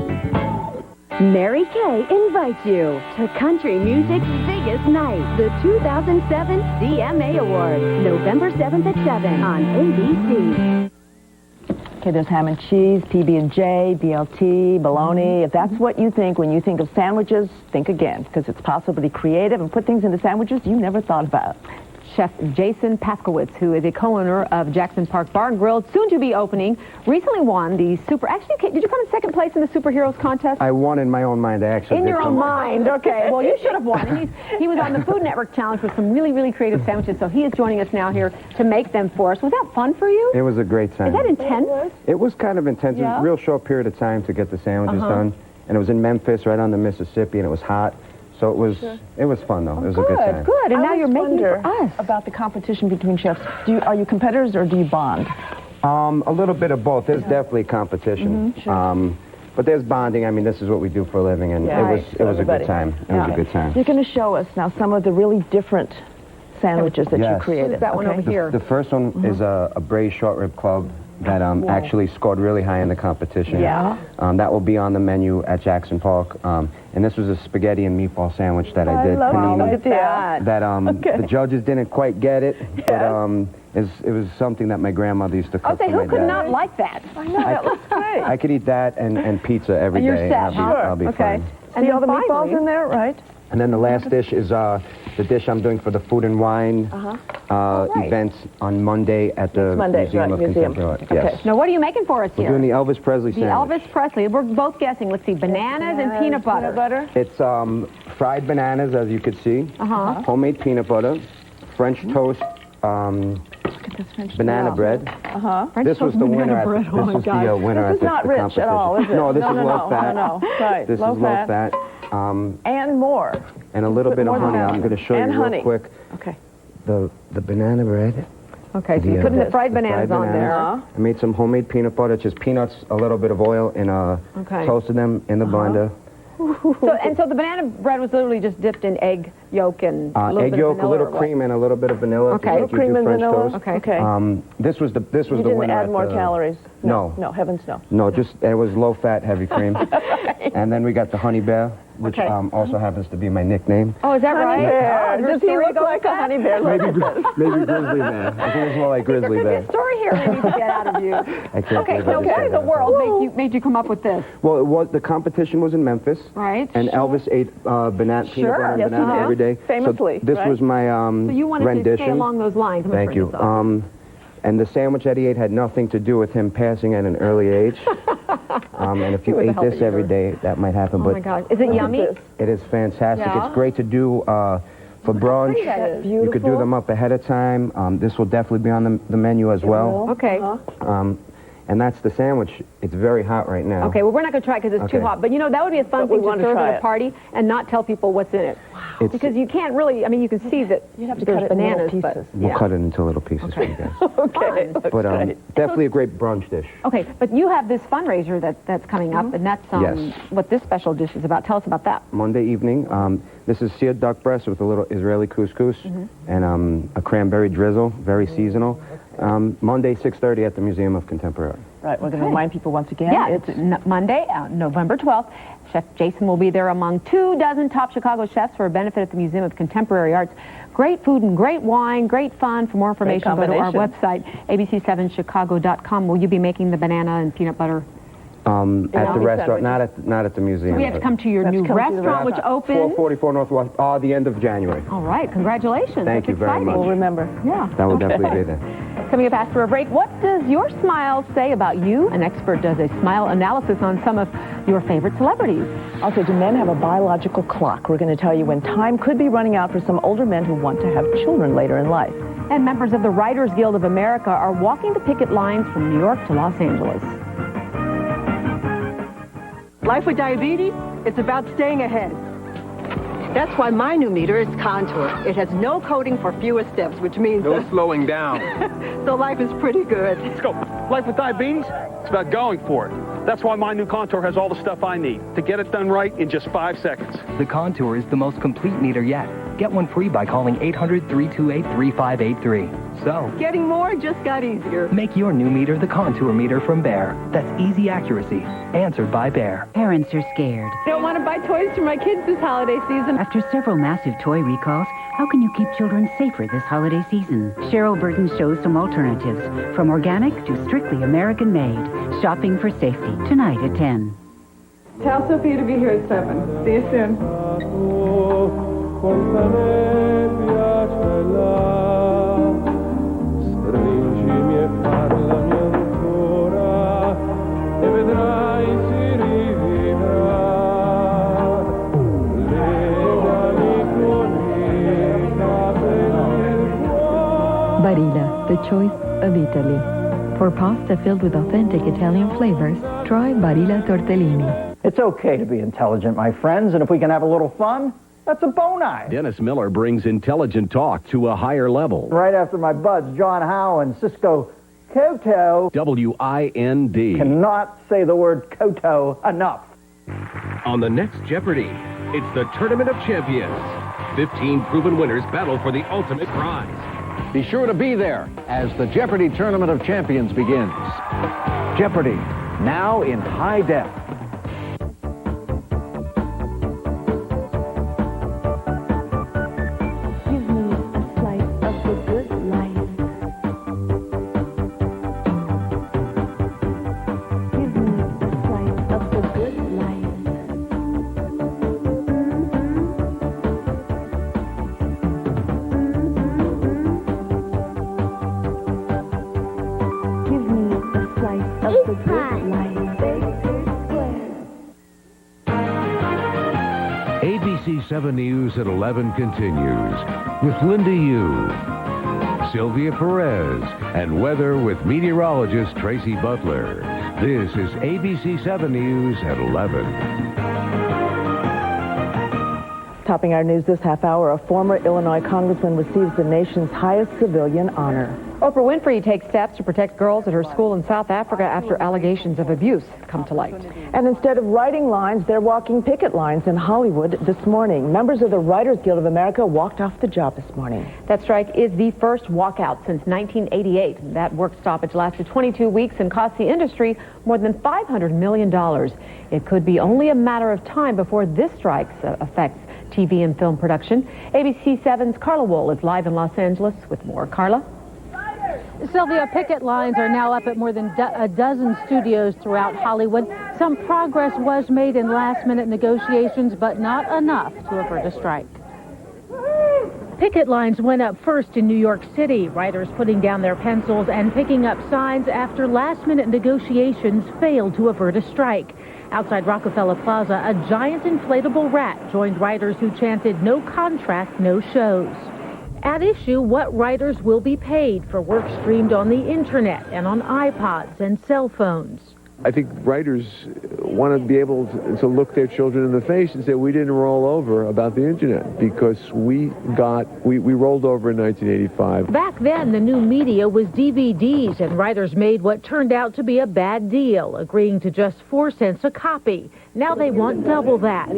Mary Kay invites you to country music's biggest night, the 2007 CMA Awards, November 7th at 7 on ABC. Okay, there's ham and cheese, PB&J, BLT, bologna. If that's what you think when you think of sandwiches, think again, because it's possible to be creative and put things into sandwiches you never thought about. Chef Jason Paskowitz, who is a co-owner of Jackson Park Bar and Grill, soon to be opening, recently won the did you come in second place in the Superheroes contest? I won in my own mind. I actually In did your own come. mind, okay. Well, you should have won. And he was on the Food Network Challenge with some really, really creative sandwiches, so he is joining us now here to make them for us. Was that fun for you? It was a great time. Is that intense? It was kind of intense. Yeah. It was a real short period of time to get the sandwiches done. And it was in Memphis, right on the Mississippi, and it was hot. So it was fun, though. It was a good time. Good. And now you're making wonder it for us. About the competition between chefs. Are you competitors or do you bond? A little bit of both. There's definitely competition. But there's bonding. I mean, this is what we do for a living, and it was a good time. It was a good time. You're going to show us now some of the really different sandwiches that you created. What is that one over here? The first one is a braised short rib club that actually scored really high in the competition. Yeah. That will be on the menu at Jackson Park. And this was a spaghetti and meatball sandwich that I did. Look at that. That the judges didn't quite get it, but it was something that my grandmother used to cook for my who could dad. not like that? I know, that looks great. I could eat that and pizza every You're day. set, I'll be fine. And all the meatballs in there, right? And then the last dish is the dish I'm doing for the Food and Wine events on Monday at the Museum of Contemporary Art. Yes. Now, what are you making for us We're here? doing the Elvis Presley sandwich. The Elvis Presley. We're both guessing. Let's see, bananas and peanut butter. It's fried bananas, as you could see, homemade peanut butter, French toast, banana bread. This was the winner. This was the winner at the competition. This is not rich at all, is it? No, this is low fat. No. Right. This is low fat. And more. And a little bit of honey. I'm going to show you real quick. Okay. The banana bread. Okay, so you put the fried bananas on there. I made some homemade peanut butter, just peanuts, a little bit of oil, and toasted them in the blender. So the banana bread was literally just dipped in egg yolk and a little egg bit yolk, of vanilla, a little or what? cream, and a little bit of vanilla. Okay. Just like you Cream do and French vanilla? toast. Okay. This was the You winner. didn't add at more the- calories? No. No, heavens no. No, just it was low-fat, heavy cream. And then we got the honey bear, which also happens to be my nickname. Oh, is that right? Bear. Oh, Does he look like a honey bear? Maybe grizzly bear. I think it's more like grizzly bear. Story here we need to get out of you. I can't Okay, believe I so just what said in the that. world made you come up with this? Well, the competition was in Memphis. Right. And Elvis ate peanut butter and Yes, he banana did. every day. Famously, So this right? was my So you wanted rendition. to stay along those lines. I'm gonna Thank turn you. this off. And the sandwich that he ate had nothing to do with him passing at an early age. And if you He was a ate healthy this every eater. day, that might happen. Oh but my God. Is it yummy? It is fantastic. Yeah? It's great to do for brunch. pretty that is. You could do them up ahead of time. This will definitely be on the menu as well. Okay. And that's the sandwich. It's very hot right now. Okay, well, we're not going to try it because it's too Okay. hot. But, you know, that would be a fun But we thing to want to serve try at a it. party and not tell people what's in it. It's- Because you can't really, I mean, you can see that have to there's cut it in little bananas, but... pieces. We'll yeah. cut it into little pieces for you guys. Okay. But definitely a great brunch dish. Okay, but you have this fundraiser that's coming up, and that's Yes. what this special dish is about. Tell us about that. Monday evening. This is seared duck breast with a little Israeli couscous and a cranberry drizzle, very seasonal. Monday, 6:30 at the Museum of Contemporary Art. Right, we're going to remind people once again. Yeah, it's Monday, November 12th. Chef Jason will be there among 24 top Chicago chefs for a benefit at the Museum of Contemporary Arts. Great food and great wine, great fun. For more information, go to our website, abc7chicago.com. Will you be making the banana and peanut butter? At the restaurant, not at the museum. So we have to come to your new restaurant, which opens... 444 Northwest, the end of January. All right, congratulations. Thank you very much. We'll remember. Yeah. That will definitely be there. Coming up after a break, what does your smile say about you? An expert does a smile analysis on some of your favorite celebrities. Also, do men have a biological clock? We're going to tell you when time could be running out for some older men who want to have children later in life. And members of the Writers Guild of America are walking the picket lines from New York to Los Angeles. Life with diabetes, it's about staying ahead. That's why my new meter is Contour. It has no coding for fewer steps, which means... No slowing down. So life is pretty good. Let's go. Life with diabetes, it's about going for it. That's why my new Contour has all the stuff I need to get it done right in just 5 seconds. The Contour is the most complete meter yet. Get one free by calling 800-328-3583. So, Getting more just got easier. make your new meter the Contour meter from Bear. That's easy accuracy. Answered by Bear. Parents are scared. I don't want to buy toys for my kids this holiday season. After several massive toy recalls, how can you keep children safer this holiday season? Cheryl Burton shows some alternatives, from organic to strictly American-made. Shopping for safety, tonight at 10. Tell Sophia to be here at 7. See you soon. Barilla, the choice of Italy. For pasta filled with authentic Italian flavors, try Barilla Tortellini. It's okay to be intelligent, my friends, and if we can have a little fun, that's a boni. Dennis Miller brings intelligent talk to a higher level. Right after my buds, John Howe and Cisco Koto, W-I-N-D. cannot say the word Koto enough. On the next Jeopardy, it's the Tournament of Champions. 15 proven winners battle for the ultimate prize. Be sure to be there as the Jeopardy Tournament of Champions begins. Jeopardy, now in high def. Give me a slice of the good life. Give me a slice of the good life. Give me a slice of the good life. ABC 7 News at 11 continues with Linda Yu, Sylvia Perez, and weather with meteorologist Tracy Butler. This is ABC 7 News at 11. Topping our news this half hour, a former Illinois congressman receives the nation's highest civilian honor. Oprah Winfrey takes steps to protect girls at her school in South Africa after allegations of abuse come to light. And instead of writing lines, they're walking picket lines in Hollywood this morning. Members of the Writers Guild of America walked off the job this morning. That strike is the first walkout since 1988. That work stoppage lasted 22 weeks and cost the industry more than $500 million. It could be only a matter of time before this strike affects TV and film production. ABC 7's Carla Wool is live in Los Angeles with more. Carla? Sylvia, picket lines are now up at more than a dozen studios throughout Hollywood. Some progress was made in last-minute negotiations, but not enough to avert a strike. Picket lines went up first in New York City, writers putting down their pencils and picking up signs after last-minute negotiations failed to avert a strike. Outside Rockefeller Plaza, a giant inflatable rat joined writers who chanted "No contract, no shows." At issue, what writers will be paid for work streamed on the internet and on iPods and cell phones. I think writers want to be able to look their children in the face and say, we didn't roll over about the internet because we rolled over in 1985. Back then, the new media was DVDs, and writers made what turned out to be a bad deal, agreeing to just 4 cents a copy. Now they want double that.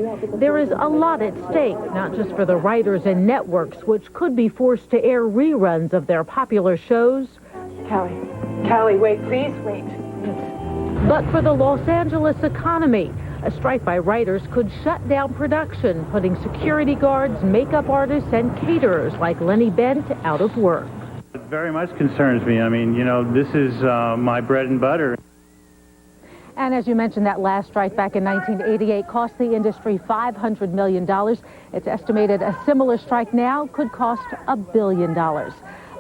There is a lot at stake, not just for the writers and networks, which could be forced to air reruns of their popular shows. Callie, wait, please, wait. But for the Los Angeles economy, a strike by writers could shut down production, putting security guards, makeup artists, and caterers like Lenny Bent out of work. It very much concerns me. I mean, you know, this is my bread and butter. And as you mentioned, that last strike back in 1988 cost the industry $500 million. It's estimated a similar strike now could cost $1 billion.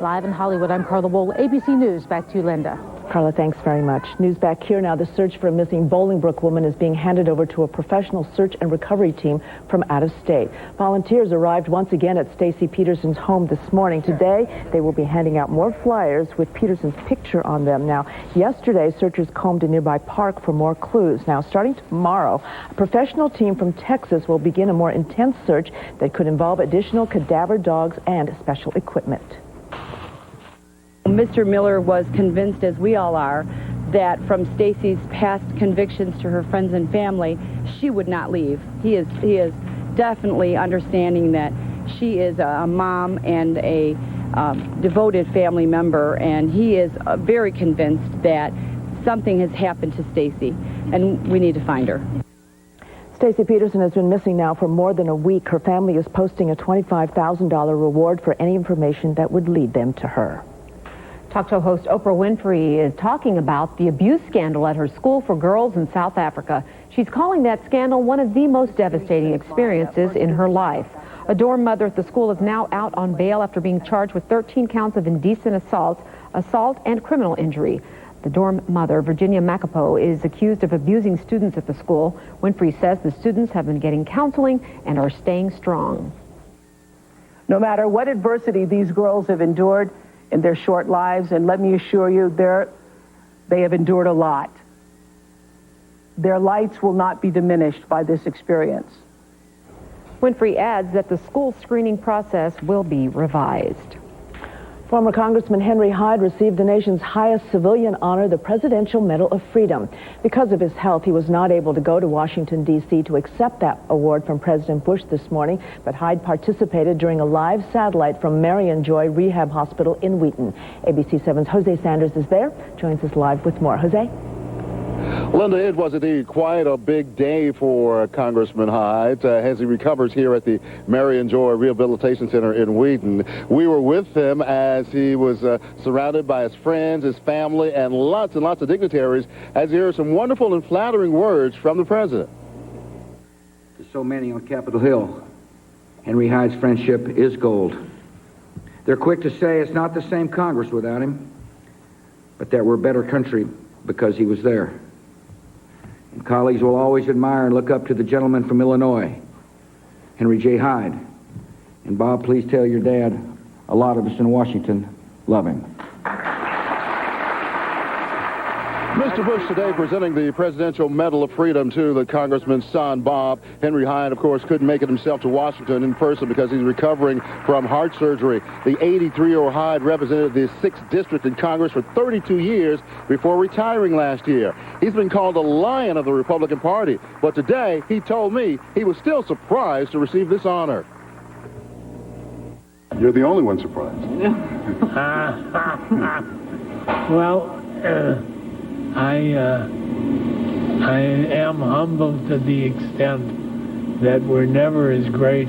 Live in Hollywood, I'm Carla Wool, ABC News. Back to you, Linda. Carla, thanks very much. News back here now. The search for a missing Bolingbrook woman is being handed over to a professional search and recovery team from out of state. Volunteers arrived once again at Stacy Peterson's home this morning. Today, they will be handing out more flyers with Peterson's picture on them. Now, yesterday, searchers combed a nearby park for more clues. Now, starting tomorrow, a professional team from Texas will begin a more intense search that could involve additional cadaver dogs and special equipment. Mr. Miller was convinced, as we all are, that from Stacy's past convictions to her friends and family, she would not leave. He is definitely understanding that she is a mom and a devoted family member, and he is very convinced that something has happened to Stacy, and we need to find her. Stacy Peterson has been missing now for more than a week. Her family is posting a $25,000 reward for any information that would lead them to her. Talk show host Oprah Winfrey is talking about the abuse scandal at her school for girls in South Africa. She's calling that scandal one of the most devastating experiences in her life. A dorm mother at the school is now out on bail after being charged with 13 counts of indecent assault, and criminal injury. The dorm mother, Virginia Macapo, is accused of abusing students at the school. Winfrey says the students have been getting counseling and are staying strong. No matter what adversity these girls have endured in their short lives, and let me assure you, they have endured a lot. Their lights will not be diminished by this experience. Winfrey adds that the school screening process will be revised. Former Congressman Henry Hyde received the nation's highest civilian honor, the Presidential Medal of Freedom. Because of his health, he was not able to go to Washington, D.C. to accept that award from President Bush this morning, but Hyde participated during a live satellite from Marion Joy Rehab Hospital in Wheaton. ABC 7's Jose Sanders is there, joins us live with more. Jose? Linda, it was indeed quite a big day for Congressman Hyde as he recovers here at the Marion Joy Rehabilitation Center in Wheaton. We were with him as he was surrounded by his friends, his family, and lots of dignitaries as he heard some wonderful and flattering words from the president. To so many on Capitol Hill, Henry Hyde's friendship is gold. They're quick to say it's not the same Congress without him, but that we're a better country because he was there. And colleagues will always admire and look up to the gentleman from Illinois, Henry J. Hyde. And Bob, please tell your dad, a lot of us in Washington love him. Mr. Bush today presenting the Presidential Medal of Freedom to the Congressman's son, Bob. Henry Hyde, of course, couldn't make it himself to Washington in person because he's recovering from heart surgery. The 83-year-old Hyde represented the 6th District in Congress for 32 years before retiring last year. He's been called a lion of the Republican Party, but today he told me he was still surprised to receive this honor. You're the only one surprised. Well, I am humbled to the extent that we're never as great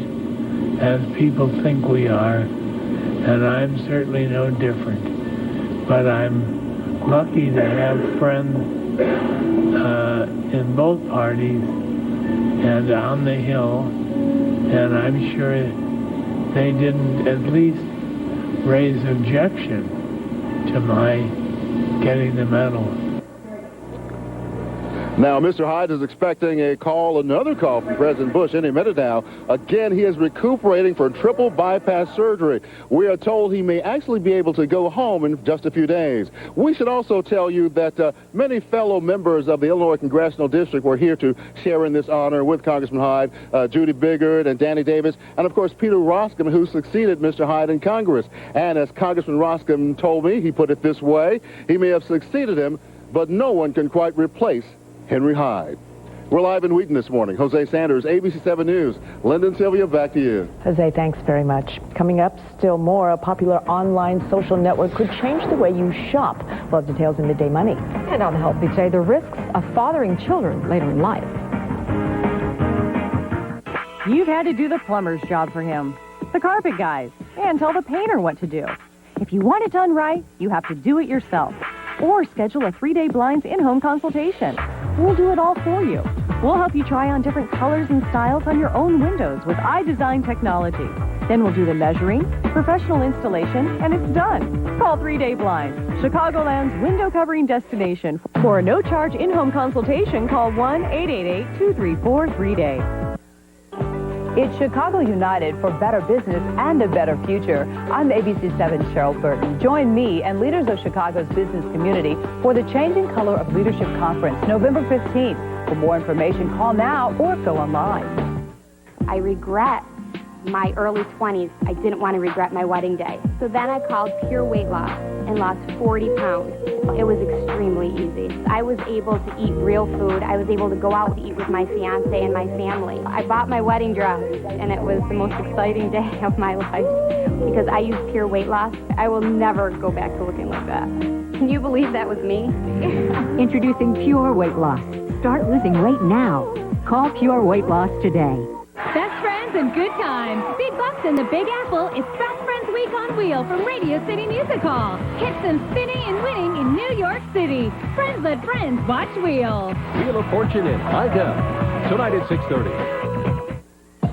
as people think we are, and I'm certainly no different. But I'm lucky to have friends in both parties and on the Hill, and I'm sure they didn't at least raise objection to my getting the medal. Now, Mr. Hyde is expecting another call from President Bush any minute now. Again, he is recuperating for triple bypass surgery. We are told he may actually be able to go home in just a few days. We should also tell you that many fellow members of the Illinois Congressional District were here to share in this honor with Congressman Hyde, Judy Biggert and Danny Davis, and of course Peter Roscom, who succeeded Mr. Hyde in Congress. And as Congressman Roscom told me, he put it this way, he may have succeeded him, but no one can quite replace Henry Hyde. We're live in Wheaton this morning. Jose Sanders, ABC 7 News. Lyndon, Sylvia, back to you. Jose, thanks very much. Coming up, still more, a popular online social network could change the way you shop. We'll have details in Midday Money. And on the Help BJ, the risks of fathering children later in life. You've had to do the plumber's job for him, the carpet guys, and tell the painter what to do. If you want it done right, you have to do it yourself. Or schedule a 3-day blinds in-home consultation. We'll do it all for you. We'll help you try on different colors and styles on your own windows with iDesign technology. Then we'll do the measuring, professional installation, and it's done. Call 3-Day Blinds, Chicagoland's window covering destination. For a no-charge in-home consultation, call 1-888-234-3-DAY. It's Chicago United for better business and a better future. I'm ABC 7's Cheryl Burton. Join me and leaders of Chicago's business community for the Changing Color of Leadership Conference, November 15th. For more information, call now or go online. I regret my early 20s. I didn't want to regret my wedding day. So then I called Pure Weight Loss and lost 40 pounds. It was extremely easy. I was able to eat real food. I was able to go out to eat with my fiance and my family. I bought my wedding dress, and it was the most exciting day of my life because I used Pure Weight Loss. I will never go back to looking like that. Can you believe that was me? Introducing Pure Weight Loss. Start losing weight now. Call Pure Weight Loss today. Best friends and good times. Big bucks in the Big Apple. It's Best Friends Week on Wheel from Radio City Music Hall. Hit them spinning and winning in New York City. Friends let friends watch Wheel. Wheel of Fortune in high def. Tonight at 6:30.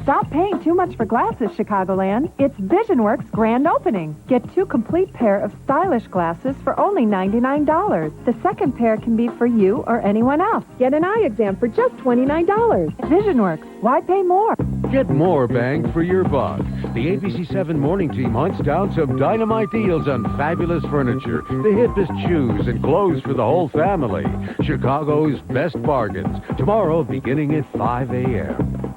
Stop paying too much for glasses, Chicagoland. It's VisionWorks' grand opening. Get 2 complete pair of stylish glasses for only $99. The second pair can be for you or anyone else. Get an eye exam for just $29. VisionWorks. Why pay more? Get more bang for your buck. The ABC 7 morning team hunts down some dynamite deals on fabulous furniture, the hippest shoes and clothes for the whole family. Chicago's best bargains. Tomorrow beginning at 5 a.m.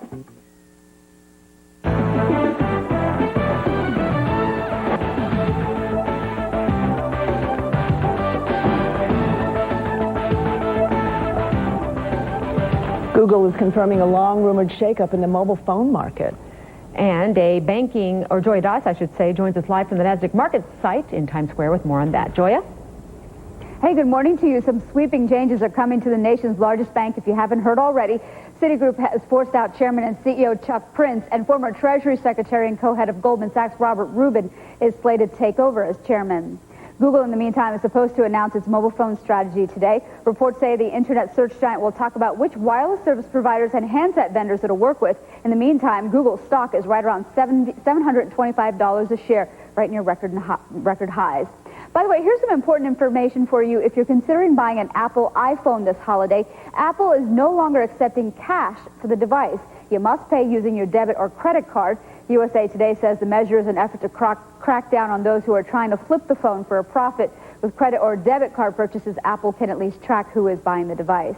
Google is confirming a long-rumored shakeup in the mobile phone market. And a banking, or Joya Das, I should say, joins us live from the Nasdaq Market site in Times Square with more on that. Joya? Hey, good morning to you. Some sweeping changes are coming to the nation's largest bank. If you haven't heard already, Citigroup has forced out Chairman and CEO Chuck Prince, and former Treasury Secretary and co-head of Goldman Sachs, Robert Rubin, is slated to take over as chairman. Google, in the meantime, is supposed to announce its mobile phone strategy today. Reports say the internet search giant will talk about which wireless service providers and handset vendors it'll work with. In the meantime, Google's stock is right around $725 a share, right near record highs. By the way, here's some important information for you if you're considering buying an Apple iPhone this holiday. Apple is no longer accepting cash for the device. You must pay using your debit or credit card. USA Today says the measure is an effort to crack down on those who are trying to flip the phone for a profit. With credit or debit card purchases, Apple can at least track who is buying the device.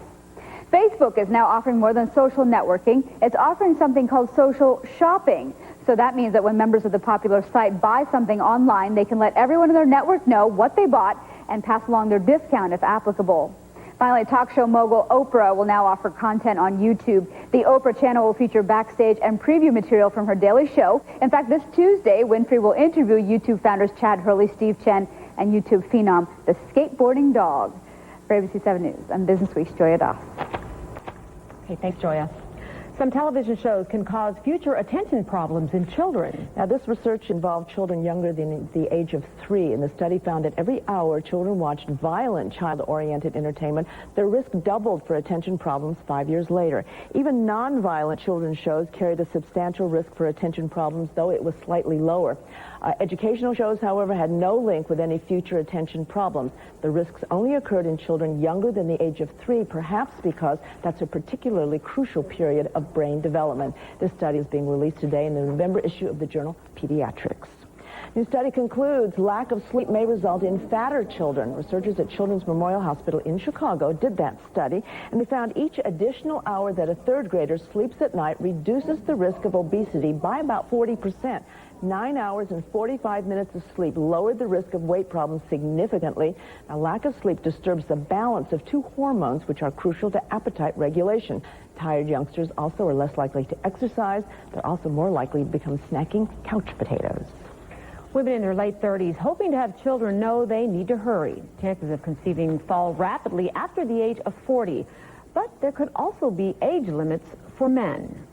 Facebook is now offering more than social networking. It's offering something called social shopping. So that means that when members of the popular site buy something online, they can let everyone in their network know what they bought and pass along their discount if applicable. Finally, talk show mogul Oprah will now offer content on YouTube. The Oprah channel will feature backstage and preview material from her daily show. In fact, this Tuesday, Winfrey will interview YouTube founders Chad Hurley, Steve Chen, and YouTube phenom, the skateboarding dog. For ABC 7 News, I'm Business Week's Joya Das. Okay, thanks, Joya. Some television shows can cause future attention problems in children. Now, this research involved children younger than the age of 3, and the study found that every hour children watched violent child-oriented entertainment, their risk doubled for attention problems 5 years later. Even non-violent children's shows carried a substantial risk for attention problems, though it was slightly lower. Educational shows, however, had no link with any future attention problems. The risks only occurred in children younger than the age of 3, perhaps because that's a particularly crucial period of brain development. This study is being released today in the November issue of the journal Pediatrics. New study concludes lack of sleep may result in fatter children. Researchers at Children's Memorial Hospital in Chicago did that study, and they found each additional hour that a third grader sleeps at night reduces the risk of obesity by about 40%. 9 hours and 45 minutes of sleep lowered the risk of weight problems significantly. Now, lack of sleep disturbs the balance of 2 hormones which are crucial to appetite regulation. Tired youngsters also are less likely to exercise. They're also more likely to become snacking couch potatoes. Women in their late 30s hoping to have children know they need to hurry. Chances of conceiving fall rapidly after the age of 40. But there could also be age limits for men.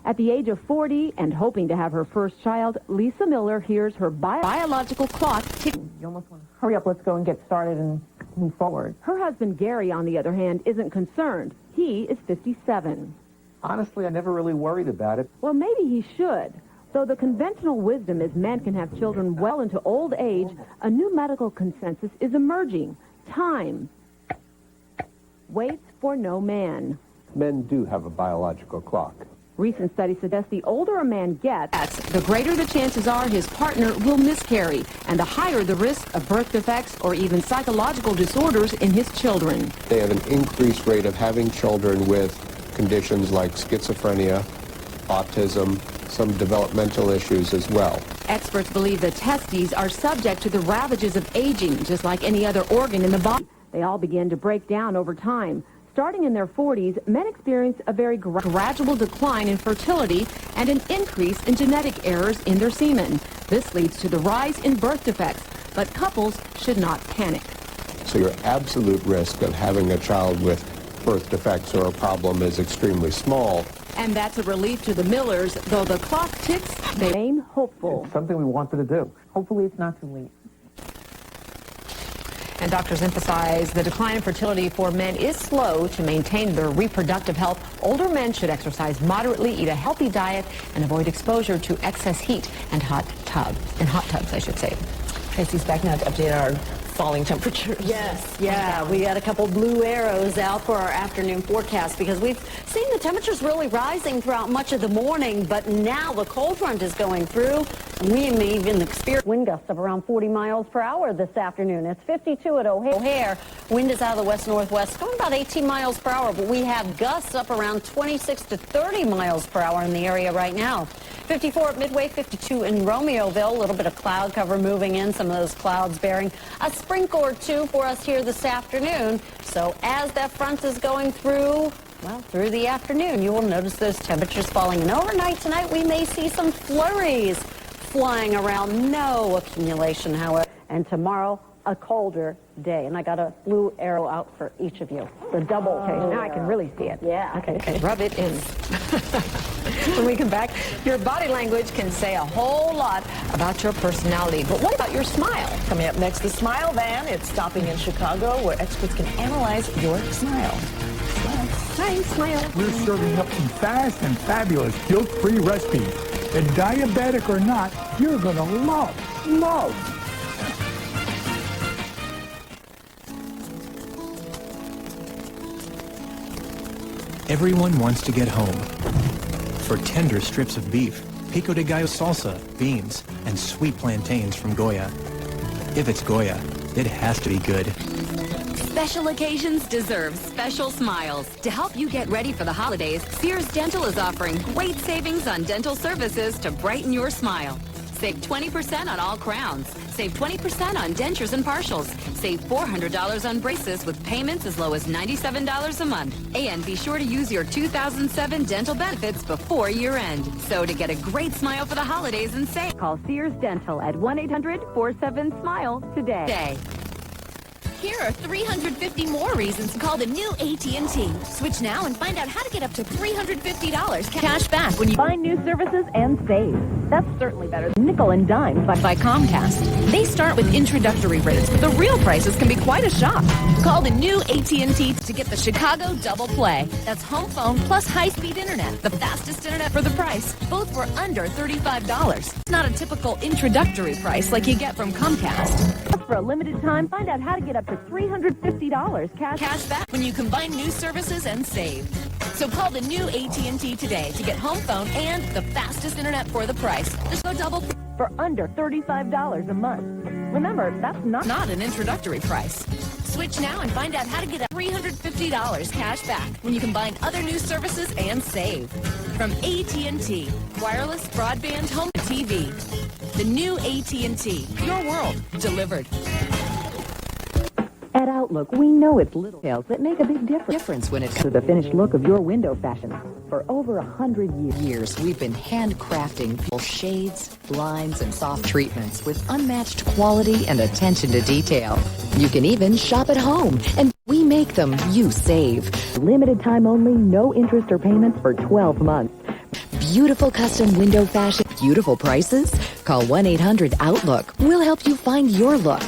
At the age of 40 and hoping to have her first child, Lisa Miller hears her biological clock ticking. You almost want to hurry up, let's go and get started and move forward. Her husband, Gary, on the other hand, isn't concerned. He is 57. Honestly, I never really worried about it. Well, maybe he should. Though the conventional wisdom is men can have children well into old age, a new medical consensus is emerging. Time waits for no man. Men do have a biological clock. Recent studies suggest the older a man gets, the greater the chances are his partner will miscarry, and the higher the risk of birth defects or even psychological disorders in his children. They have an increased rate of having children with conditions like schizophrenia, autism, some developmental issues as well. Experts believe the testes are subject to the ravages of aging, just like any other organ in the body. They all begin to break down over time. Starting in their 40s, men experience a very gradual decline in fertility and an increase in genetic errors in their semen. This leads to the rise in birth defects, but couples should not panic. So your absolute risk of having a child with birth defects or a problem is extremely small. And that's a relief to the Millers, though the clock ticks, they remain hopeful. It's something we wanted to do. Hopefully it's not too late. And doctors emphasize the decline in fertility for men is slow. To maintain their reproductive health, older men should exercise moderately, eat a healthy diet, and avoid exposure to excess heat and hot tubs, I should say. Tracy's back now to update our falling temperatures. Yes, yeah, we got a couple blue arrows out for our afternoon forecast because we've seen the temperatures really rising throughout much of the morning, but now the cold front is going through. We may even experience wind gusts of around 40 miles per hour this afternoon. It's 52 at O'Hare. Wind is out of the west-northwest, going about 18 miles per hour, but we have gusts up around 26 to 30 miles per hour in the area right now. 54 at Midway, 52 in Romeoville. A little bit of cloud cover moving in, some of those clouds bearing a sprinkle or two for us here this afternoon. So as that front is going through, well, through the afternoon, you will notice those temperatures falling. And overnight tonight, we may see some flurries flying around. No accumulation, however. And tomorrow, a colder day. And I got a blue arrow out for each of you. The double. Okay, now I can really see it. Yeah. Okay, rub it in. When we come back, your body language can say a whole lot about your personality. But what about your smile? Coming up next, the Smile Van. It's stopping in Chicago where experts can analyze your smile. Hi, smile. We're serving up some fast and fabulous guilt-free recipes that, diabetic or not, you're going to love. Everyone wants to get home for tender strips of beef pico de gallo salsa, beans, and sweet plantains from Goya. If it's Goya, it has to be good. Special occasions deserve special smiles. To help you get ready for the holidays, Sears Dental is offering great savings on dental services to brighten your smile. Save 20% on all crowns. Save 20% on dentures and partials. Save $400 on braces with payments as low as $97 a month. And be sure to use your 2007 dental benefits before year end. So to get a great smile for the holidays and save, call Sears Dental at 1-800-47-SMILE today. Here are 350 more reasons to call the new AT&T. Switch now and find out how to get up to $350 cash back when you Find new services and save. That's certainly better than nickel and dime by Comcast. They start with introductory rates, but the real prices can be quite a shock. Call the new AT&T to get the Chicago Double Play. That's home phone plus high-speed internet. The fastest internet for the price, both for under $35. It's not a typical introductory price like you get from Comcast. For a limited time, find out how to get up to $350 cash back when you combine new services and save. So call the new AT&T today to get home phone and the fastest internet for the price. Just go double for under $35 a month. Remember, that's not an introductory price. Switch now and find out how to get $350 cash back when you combine other new services and save. From AT&T, wireless, broadband, home, TV. The new AT&T, your world delivered. At Outlook, we know it's little details that make a big difference when it comes to the finished look of your window fashion. For over 100 years, we've been handcrafting shades, blinds, and soft treatments with unmatched quality and attention to detail. You can even shop at home, and we make them, you save. Limited time only, no interest or payments for 12 months. Beautiful custom window fashion, beautiful prices? Call 1-800-OUTLOOK. We'll help you find your look.